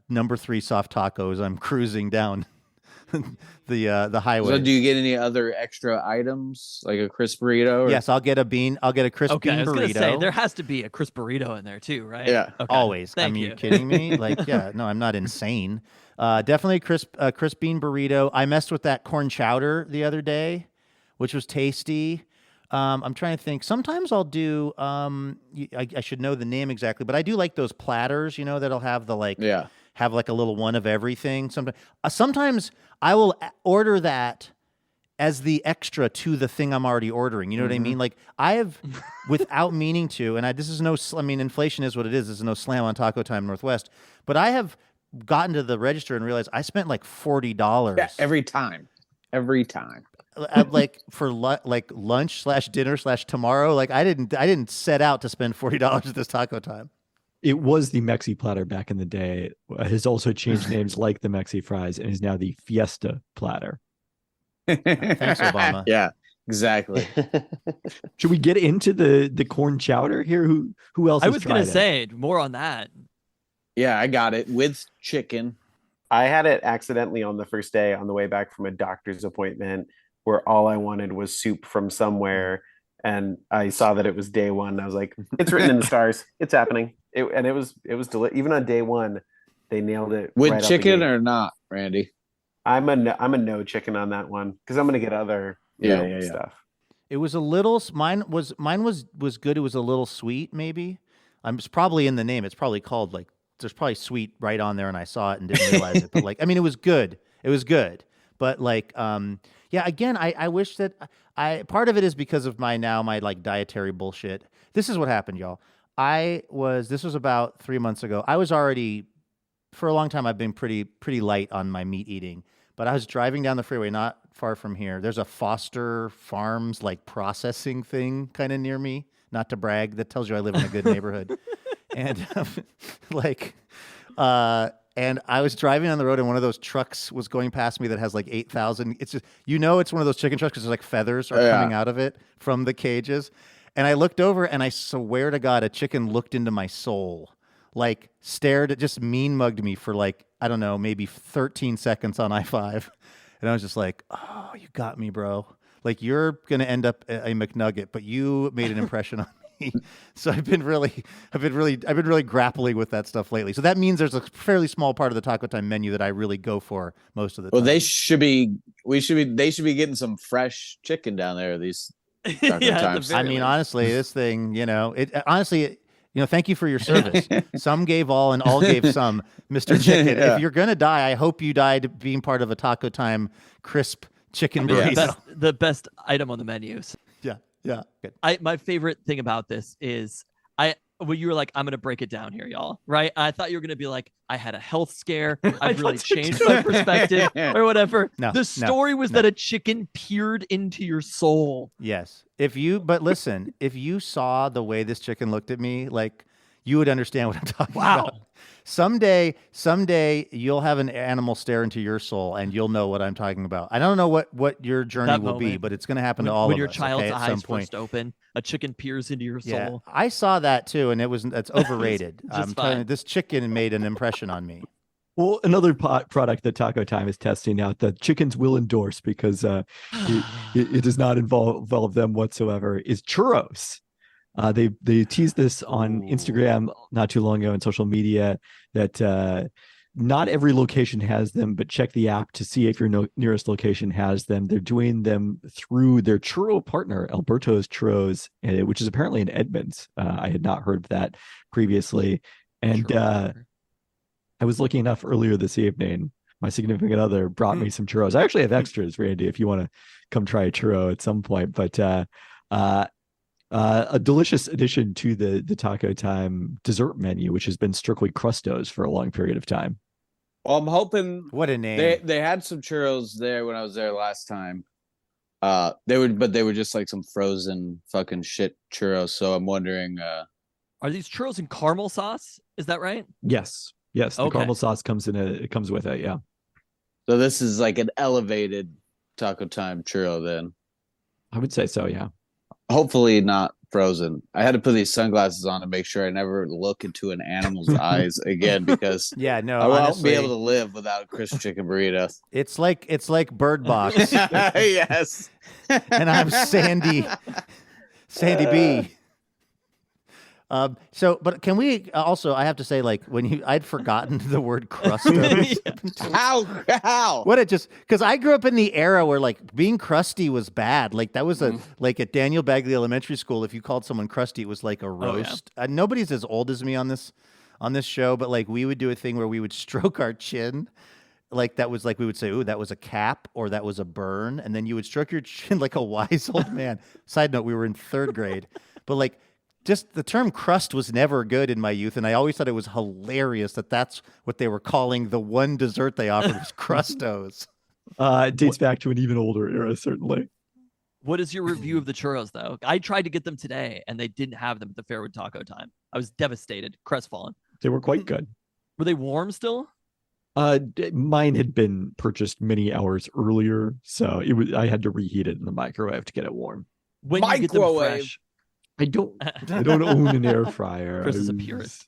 number 3 soft tacos. I'm cruising down the highway. So do you get any other extra items like a crisp burrito? Yes, I'll get a crisp bean burrito. I was gonna say there has to be a crisp burrito in there too, right? Yeah, okay. Always. Thank you. You kidding me? Like, yeah, no, I'm not insane. Definitely a crisp bean burrito. I messed with that corn chowder the other day, which was tasty. I'm trying to think. Sometimes I'll do. I should know the name exactly, but I do like those platters. That'll have the have like a little one of everything. Sometimes I will order that as the extra to the thing I'm already ordering. You know what I mean? Like I have, without meaning to, and this is inflation is what it is. This is no slam on Taco Time Northwest, but I have gotten to the register and realized I spent like $40. Yeah, every time. Like for lunch/dinner/tomorrow. Like I didn't set out to spend $40 at this Taco Time. It was the Mexi platter back in the day. It has also changed names like the Mexi fries and is now the Fiesta platter. Thanks, Obama. Yeah, exactly. Should we get into the corn chowder here? Who else? I was going to say more on that. Yeah, I got it with chicken. I had it accidentally on the first day on the way back from a doctor's appointment where all I wanted was soup from somewhere. and I saw that it was day one. I was like, it's written in the stars. It's happening. It was even on day one, they nailed it. With right out the chicken gate. or not, Randy? I'm a no chicken on that one because I'm gonna get other stuff. It was a little. Mine was good. It was a little sweet, maybe. It's probably in the name. It's probably called like. There's probably sweet right on there, and I saw it and didn't realize it. But like, I mean, it was good. It was good. But like, yeah. Again, I wish that part of it is because of my like dietary bullshit. This is what happened, y'all. This was about 3 months ago. I was already, for a long time, I've been pretty light on my meat eating. But I was driving down the freeway, not far from here. There's a Foster Farms like processing thing kind of near me. Not to brag, that tells you I live in a good neighborhood. And and I was driving on the road, and one of those trucks was going past me that has like 8,000. It's just, it's one of those chicken trucks because there's like feathers are coming out of it from the cages. And I looked over, and I swear to God, a chicken looked into my soul, like stared, just mean mugged me for like, I don't know, maybe 13 seconds on I-5. And I was just like, oh, you got me, bro. Like, you're going to end up a McNugget, but you made an impression on me. So I've been really grappling with that stuff lately. So that means there's a fairly small part of the Taco Time menu that I really go for most of the time. Well, they should be getting some fresh chicken down there. These Taco Times. I mean, honestly, this thing, thank you for your service. Some gave all and all gave some, Mr. Chicken. If you're going to die, I hope you died being part of a Taco Time crisp chicken burrito. The best item on the menus. Yeah. Good. My favorite thing about this is when you were like, I'm going to break it down here, y'all, right? I thought you were going to be like, I had a health scare. I've really changed my perspective or whatever. No, the story was that a chicken peered into your soul. Yes. But listen, if you saw the way this chicken looked at me, like, you would understand what I'm talking about. Someday you'll have an animal stare into your soul, and you'll know what I'm talking about. I don't know what your journey will be, but it's going to happen to all of us. When your child's at eyes some point. first open, a chicken peers into your soul. I saw that too, and it's overrated. I'm telling you, this chicken made an impression on me. Well, another product that Taco Time is testing out that chickens will endorse because it does not involve them whatsoever is churros. They teased this on Instagram not too long ago, and social media, that not every location has them, but check the app to see if your nearest location has them. They're doing them through their churro partner, Alberto's Churros, which is apparently in Edmonds. I had not heard of that previously. And I was lucky enough earlier this evening, my significant other brought me some churros. I actually have extras, Randy, if you want to come try a churro at some point. But a delicious addition to the Taco Time dessert menu, which has been strictly Crustos for a long period of time. Well, I'm hoping. What a name! They had some churros there when I was there last time. They were just like some frozen fucking shit churros. So I'm wondering. Are these churros in caramel sauce? Is that right? Yes. The caramel sauce comes with it. Yeah. So this is like an elevated Taco Time churro, then. I would say so. Yeah. Hopefully not frozen. I had to put these sunglasses on to make sure I never look into an animal's eyes again, because I won't be able to live without a crisp chicken burrito. It's like Bird Box. Yes. And I'm Sandy B. But can we also? I have to say, like, I'd forgotten the word crustos. How? What because I grew up in the era where like being crusty was bad. Like that was like at Daniel Bagley Elementary School, if you called someone crusty, it was like a roast. Nobody's as old as me on this show, but like we would do a thing where we would stroke our chin. Like that was like we would say, "Ooh, that was a cap," or "That was a burn," and then you would stroke your chin like a wise old man. Side note: we were in 3rd grade, but like. Just the term crust was never good in my youth, and I always thought it was hilarious that that's what they were calling the one dessert they offered was Crustos. It dates back to an even older era, certainly. What is your review of the churros, though? I tried to get them today, and they didn't have them at the Fairwood Taco Time. I was devastated, crestfallen. They were quite good. Were they warm still? Mine had been purchased many hours earlier, so I had to reheat it in the microwave to get it warm. When you get them fresh. I don't own an air fryer. Chris is a purist.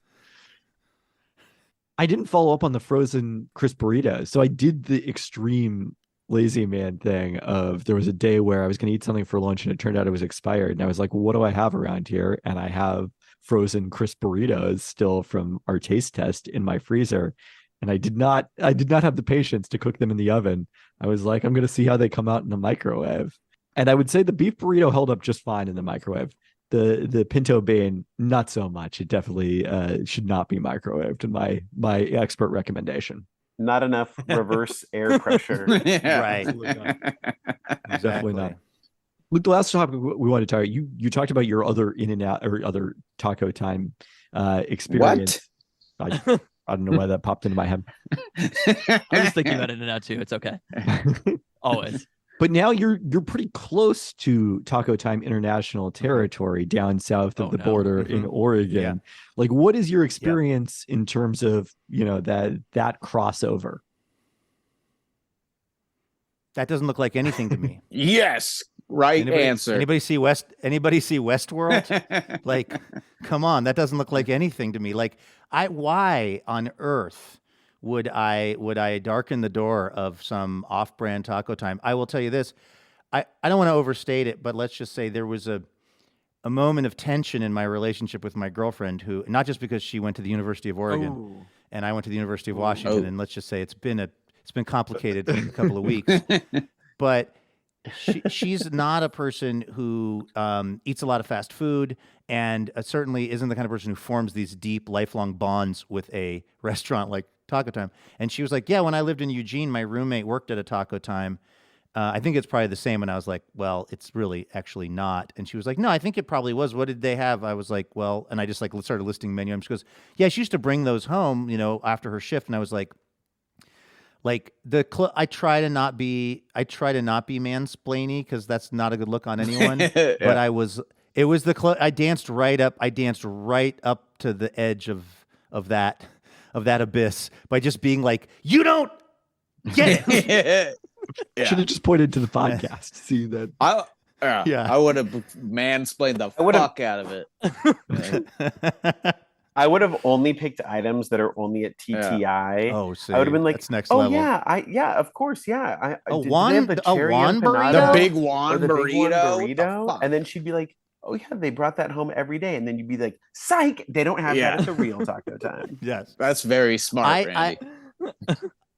I didn't follow up on the frozen crisp burritos, so I did the extreme lazy man thing of there was a day where I was going to eat something for lunch and it turned out it was expired. And I was like, what do I have around here? And I have frozen crisp burritos still from our taste test in my freezer. And I did not have the patience to cook them in the oven. I was like, I'm going to see how they come out in the microwave. And I would say the beef burrito held up just fine in the microwave. The pinto bean, not so much. It definitely should not be microwaved in my expert recommendation. Not enough reverse air pressure. Right. Definitely not. Look, the last topic we wanted to talk, you talked about your other In-N-Out or other Taco Time experience. What? I don't know why that popped into my head. I was thinking about In-N-Out too. It's okay. Always. But now you're pretty close to Taco Time international territory down south of the border in Oregon. Yeah. Like, what is your experience in terms of, that crossover? That doesn't look like anything to me. Yes. Right answer. Anybody see Westworld? Like, come on, that doesn't look like anything to me. Like, why on earth would I darken the door of some off-brand Taco Time? I will tell you this. I don't want to overstate it, but let's just say there was a moment of tension in my relationship with my girlfriend, who, not just because she went to the University of Oregon and I went to the University of Washington, and let's just say it's been complicated in a couple of weeks, but she's not a person who eats a lot of fast food, and certainly isn't the kind of person who forms these deep, lifelong bonds with a restaurant like Taco Time. And she was like, yeah, when I lived in Eugene, my roommate worked at a Taco Time. I think it's probably the same. And I was like, well, it's really actually not. And she was like, no, I think it probably was. What did they have? I was like, well, and I just started listing menu. And she goes, yeah, she used to bring those home, after her shift. And I was like I try to not be mansplainy, because that's not a good look on anyone. Yeah. But I danced right up to the edge of that abyss by just being like, you don't get it. Should have just pointed to the podcast to see that. I would have mansplained the fuck out of it. I would have only picked items that are only at TTI. Oh, see, I would have been like, that's next level. yeah, of course, yeah. A Juan burrito? The big Juan burrito. And then she'd be like, oh yeah, they brought that home every day. And then you'd be like, psych, they don't have that at the real Taco Time. Yes. That's very smart, Randy.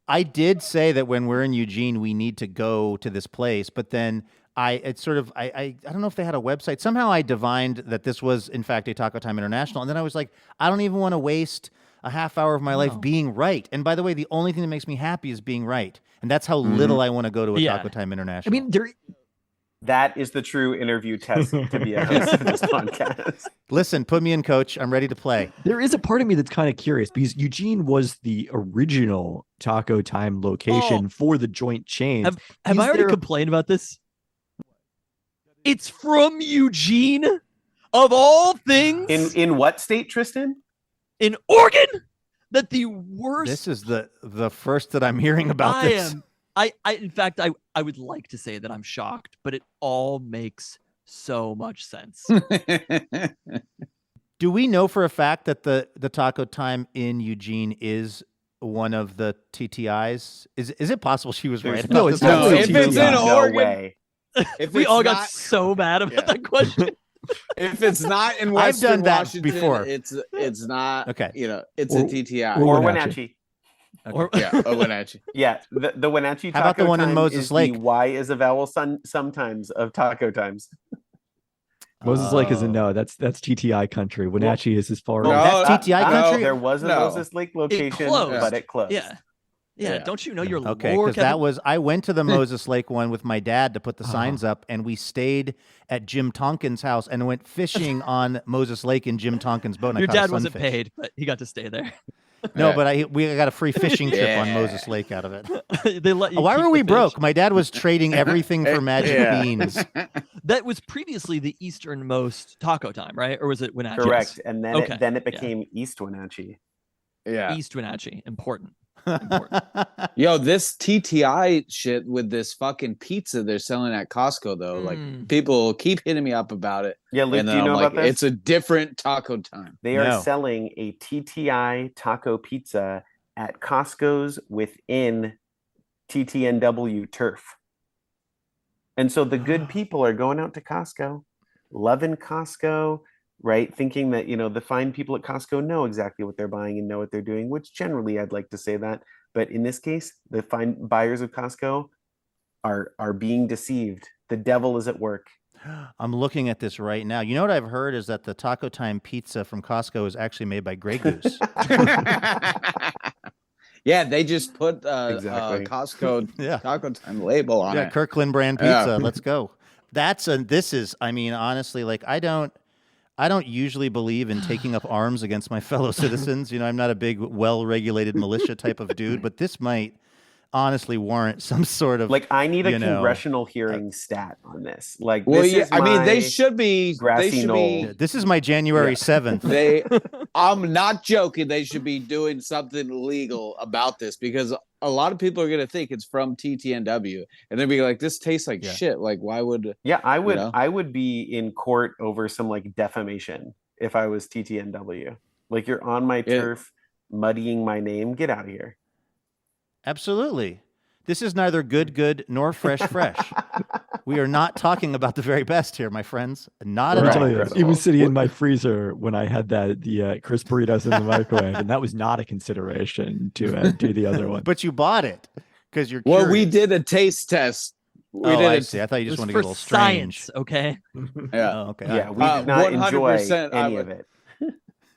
I did say that when we're in Eugene, we need to go to this place, but then I don't know if they had a website. Somehow I divined that this was, in fact, a Taco Time International. And then I was like, I don't even want to waste a half hour of my life being right. And by the way, the only thing that makes me happy is being right. And that's how little I want to go to a Taco Time International. I mean, that is the true interview test to be a host of this podcast. Listen, put me in, coach. I'm ready to play. There is a part of me that's kind of curious, because Eugene was the original Taco Time location for the joint chain. Have I already complained about this? It's from Eugene, of all things. In what state, Tristan? In Oregon? That the worst. This is the first that I'm hearing about this. In fact, I would like to say that I'm shocked, but it all makes so much sense. Do we know for a fact that the Taco Time in Eugene is one of the TTIs? Is it possible she was right? No, it's no. If it's in Oregon, no way. If we it's all not, got so mad about that question. If it's not in I've done Western that Washington, before. It's not. Okay. It's a TTI. Or Wenatchee. Or Wenatchee. Yeah, the Wenatchee Taco How about the one in Time Moses is Lake? The Y is a vowel sometimes of Taco Times. Moses Lake is a no. That's TTI country. Wenatchee is as far No, as that's TTI country. There was a Moses Lake location, but it closed. Yeah. Don't you know your lore, because I went to the Moses Lake one with my dad to put the signs up, and we stayed at Jim Tonkin's house and went fishing on Moses Lake in Jim Tonkin's boat. And your I caught dad a wasn't sunfish. paid, but he got to stay there. No, but we got a free fishing trip on Moses Lake out of it. They let you Why keep were we the fish. broke? My dad was trading everything for magic beans. That was previously the easternmost Taco Time, right? Or was it Wenatchee? Correct. And then Okay. it became East Wenatchee. Yeah. East Wenatchee. Important. Yo, this TTI shit with this fucking pizza they're selling at Costco though, like people keep hitting me up about it. Yeah, Luke, and do you know about this? It's a different Taco Time. They are selling a TTI taco pizza at Costco's within TTNW turf. And so the good people are going out to Costco, loving Costco, right? Thinking that, the fine people at Costco know exactly what they're buying and know what they're doing, which generally I'd like to say that. But in this case, the fine buyers of Costco are being deceived. The devil is at work. I'm looking at this right now. You know what I've heard is that the Taco Time pizza from Costco is actually made by Grey Goose. Yeah, they just put Exactly. Costco Yeah. Taco Time label on it. Kirkland brand pizza. Let's go. I mean, honestly, like I don't usually believe in taking up arms against my fellow citizens. I'm not a big, well-regulated militia type of dude, but this might honestly warrant some sort of I need a congressional hearing stat on this. Well, this is they should be grassy knoll. This is my January 7th. I'm not joking. They should be doing something legal about this because a lot of people are going to think it's from TTNW and they'll be like, this tastes like shit. Like, why would? Yeah, I would be in court over some defamation if I was TTNW. You're on my turf, muddying my name. Get out of here. Absolutely. This is neither good nor fresh. We are not talking about the very best here, my friends. Not at all. It was sitting in my freezer when I had the crisp burritos in the microwave, and that was not a consideration to do the other one. But you bought it because you're Well, curious. we did a taste test. I see. I thought you just wanted to get a little strange. Science, okay? Yeah. Oh, okay. Yeah, we did not enjoy any of it.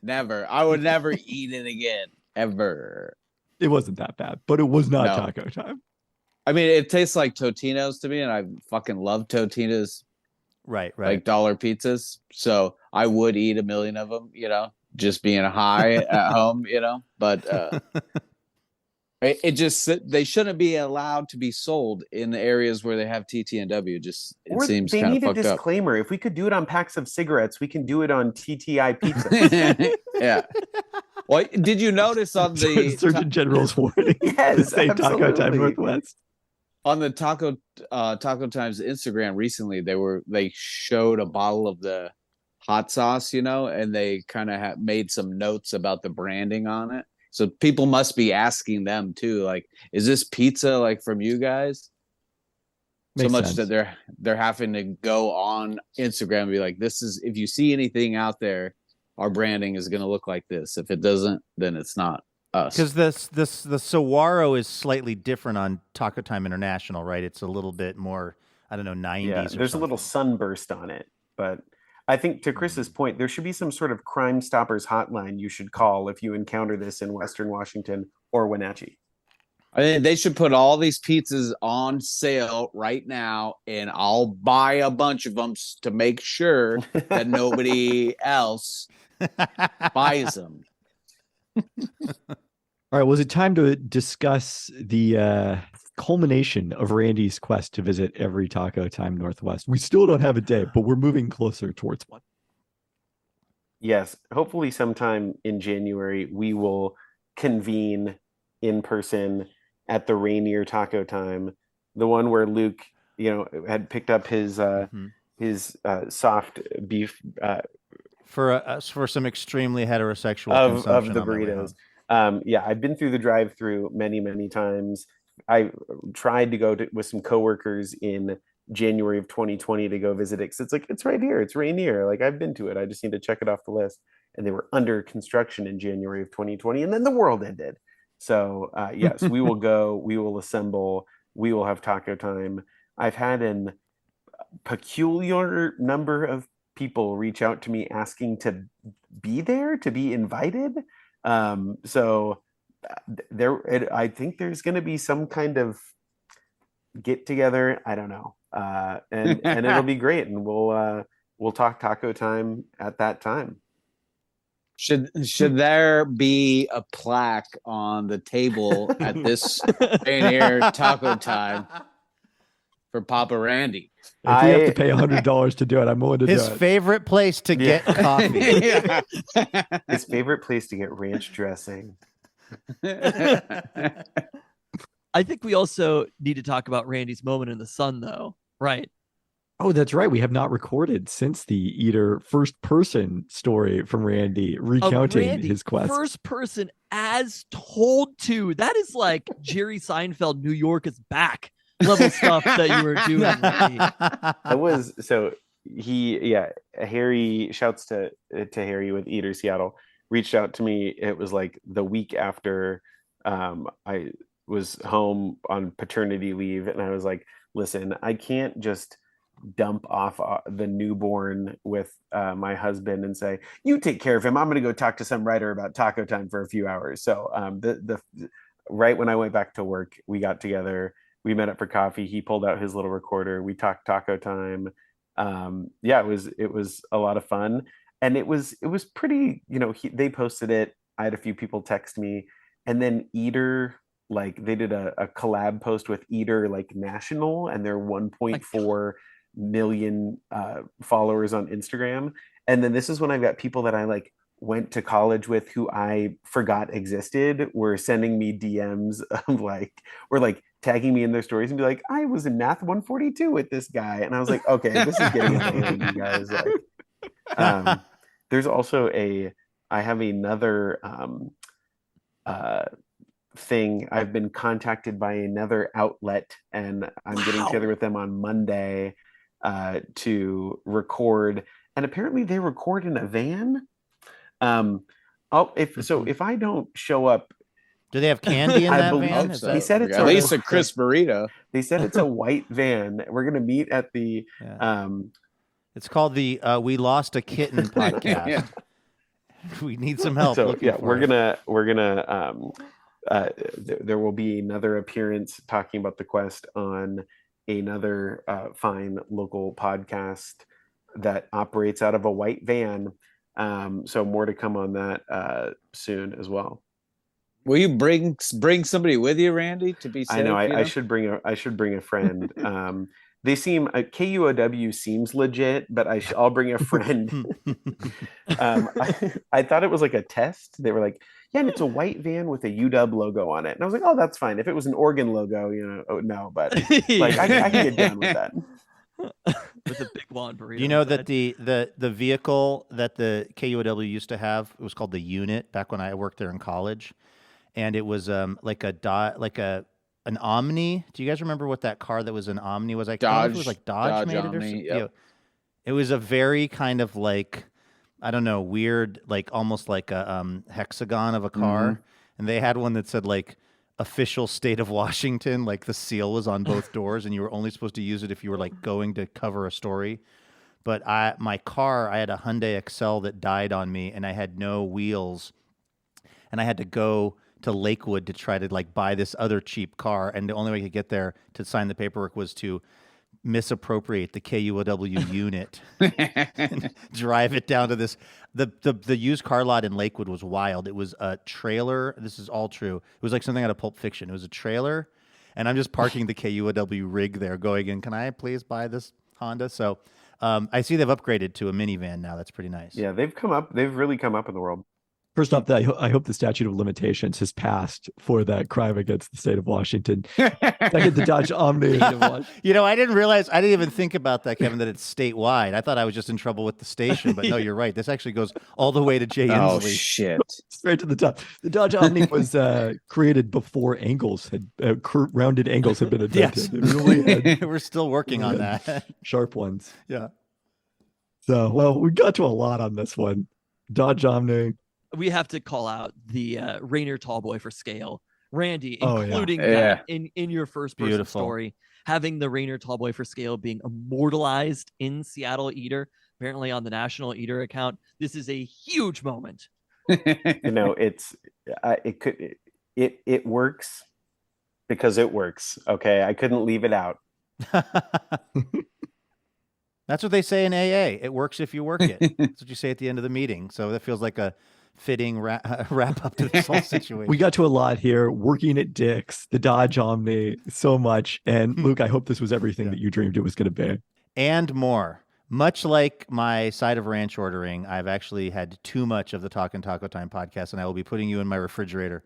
Never. I would never eat it again. Ever. It wasn't that bad, but it was not No. Taco Time. I mean, it tastes like Totino's to me, and I fucking love Totino's, Right. like dollar pizzas. So I would eat a million of them, just being high at home, But it just they shouldn't be allowed to be sold in the areas where they have TTNW. It seems they kind need of a fucked up. disclaimer. If we could do it on packs of cigarettes, we can do it on TTI pizza. Yeah. Well, did you notice on the Surgeon General's warning? Yes, Say Taco Time absolutely. Northwest. on the Taco Time's Instagram recently, they showed a bottle of the hot sauce, and they kind of made some notes about the branding on it. So people must be asking them too, like, is this pizza like from you guys? Makes so much sense. that they're having to go on Instagram and be like, this is, if you see anything out there, our branding is going to look like this. If it doesn't, then it's not us. Because the Saguaro is slightly different on Taco Time International, right? It's a little bit more, I don't know, 90s. Yeah, there's a little sunburst on it, but I think to Chris's point, there should be some sort of Crime Stoppers hotline you should call if you encounter this in Western Washington or Wenatchee. I mean, they should put all these pizzas on sale right now, and I'll buy a bunch of them to make sure that nobody else buys them. All right, was it time to discuss the culmination of Randy's quest to visit every Taco Time Northwest? We still don't have a date, but we're moving closer towards one. Yes, hopefully sometime in January we will convene in person at the Rainier Taco Time, the one where Luke, had picked up his soft beef for some extremely heterosexual of consumption the on my way burritos. home. Yeah, I've been through the drive-through many times. I tried to go with some coworkers in January of 2020 to go visit it because it's right here. It's Rainier. I've been to it. I just need to check it off the list. And they were under construction in January of 2020, and then the world ended. So yes, we will go. We will assemble. We will have Taco Time. I've had a peculiar number of people reach out to me asking to be there, to be invited. So I think there's going to be some kind of get together. I don't know, and it'll be great, and we'll talk Taco Time at that time. Should there be a plaque on the table at this Rainier Taco Time for Papa Randy? If we have to pay $100 to do it, I'm willing to His do it. favorite place to get coffee. Yeah. His favorite place to get ranch dressing. I think we also need to talk about Randy's moment in the sun, though, right? Oh, that's right. We have not recorded since the Eater first person story from Randy recounting Randy, his quest. first person as told to. That is like Jerry Seinfeld, New York is back level stuff that you were doing, Randy. It was so Harry, shouts to Harry with Eater Seattle, reached out to me. It was like the week after I was home on paternity leave, and I was like, listen, I can't just dump off the newborn with my husband and say, you take care of him, I'm going to go talk to some writer about Taco Time for a few hours. So the right when I went back to work, we got together, we met up for coffee, he pulled out his little recorder, we talked Taco Time. It was a lot of fun, and it was pretty, they posted it, I had a few people text me, and then Eater, like, they did a collab post with Eater, like, national, and they're 1.4 million followers on Instagram. And then this is when I got people that I like went to college with who I forgot existed were sending me DMs of like, or like tagging me in their stories and be like, I was in Math 142 with this guy. And I was like, okay, this is getting out of hand, you guys. Like, there's also I have another thing. I've been contacted by another outlet, and I'm getting together with them on Monday to record, and apparently they record in a van. If I don't show up, do they have candy in that van? So. They said it's at least a crisp burrito. They said it's a white van. We're gonna meet at the it's called the We Lost a Kitten podcast. Yeah. We need some help. So yeah, we're gonna there will be another appearance talking about the quest on another fine local podcast that operates out of a white van. So more to come on that soon as well. Will you bring somebody with you, Randy, to be safe? I know I should bring a friend. They seem KUOW seems legit, but I'll bring a friend. I thought it was like a test. They were like, yeah, and it's a white van with a UW logo on it, and I was like, oh, that's fine. If it was an Oregon logo, no, but like I can get down with that. With a big wand burrito. You know that the vehicle that the KUOW used to have, it was called the Unit back when I worked there in college, and it was like an Omni. Do you guys remember what that car that was an Omni was? Like Dodge. It was like Dodge made Omni, it or something. yep. It was a very kind of like, I don't know, weird, like almost like a hexagon of a car. Mm-hmm. And they had one that said like official state of Washington, like the seal was on both doors, and you were only supposed to use it if you were like going to cover a story. But my car, I had a Hyundai Excel that died on me, and I had no wheels, and I had to go to Lakewood to try to like buy this other cheap car, and the only way I could get there to sign the paperwork was to misappropriate the KUOW unit and drive it down to this. The used car lot in Lakewood was wild. It was a trailer. This is all true. It was like something out of Pulp Fiction. It was a trailer, and I'm just parking the KUOW rig there going in, can I please buy this Honda? So I see they've upgraded to a minivan now. That's pretty nice. Yeah, they've really come up in the world. First off, I hope the statute of limitations has passed for that crime against the state of Washington. Second, the Dodge Omni. I didn't even think about that, Kevin, that it's statewide. I thought I was just in trouble with the station, but no, you're right. This actually goes all the way to Jay Inslee. Oh, shit. Straight to the top. The Dodge Omni was created before rounded angles had been invented. Yes. Really we're still working on that. Sharp ones. Yeah. So, well, we got to a lot on this one. Dodge Omni. We have to call out the Rainier Tallboy for scale. Randy, including that in your first person story, having the Rainier Tallboy for scale being immortalized in Seattle Eater, apparently on the National Eater account. This is a huge moment. It works because it works. Okay, I couldn't leave it out. That's what they say in AA. It works if you work it. That's what you say at the end of the meeting. So that feels like a fitting wrap up to this whole situation. We got to a lot here. Working at Dick's, the Dodge Omni, so much. And Luke, I hope this was everything that you dreamed it was going to be. And more. Much like my side of ranch ordering, I've actually had too much of the Talkin' Taco Time podcast, and I will be putting you in my refrigerator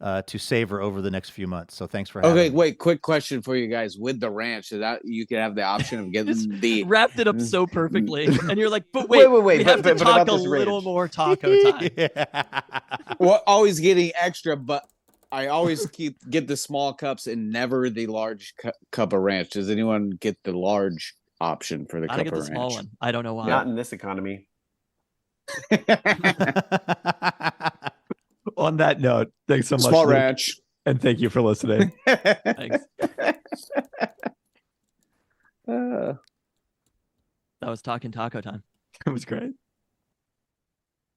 to savor over the next few months. So thanks for having Okay, me. wait. Quick question for you guys. With the ranch, is that you could have the option of getting the Wrapped it up so perfectly, and you're like, but Wait, wait, we have to but talk about a this little ranch. more taco time. well, always getting extra, but I always get the small cups and never the large cup of ranch. Does anyone get the large option for the I cup get of the small ranch? one. I don't know why. Not in this economy. On that note, thanks so much, Small Luke, ranch. and thank you for listening. Thanks. Uh, That was talking taco time. It was great.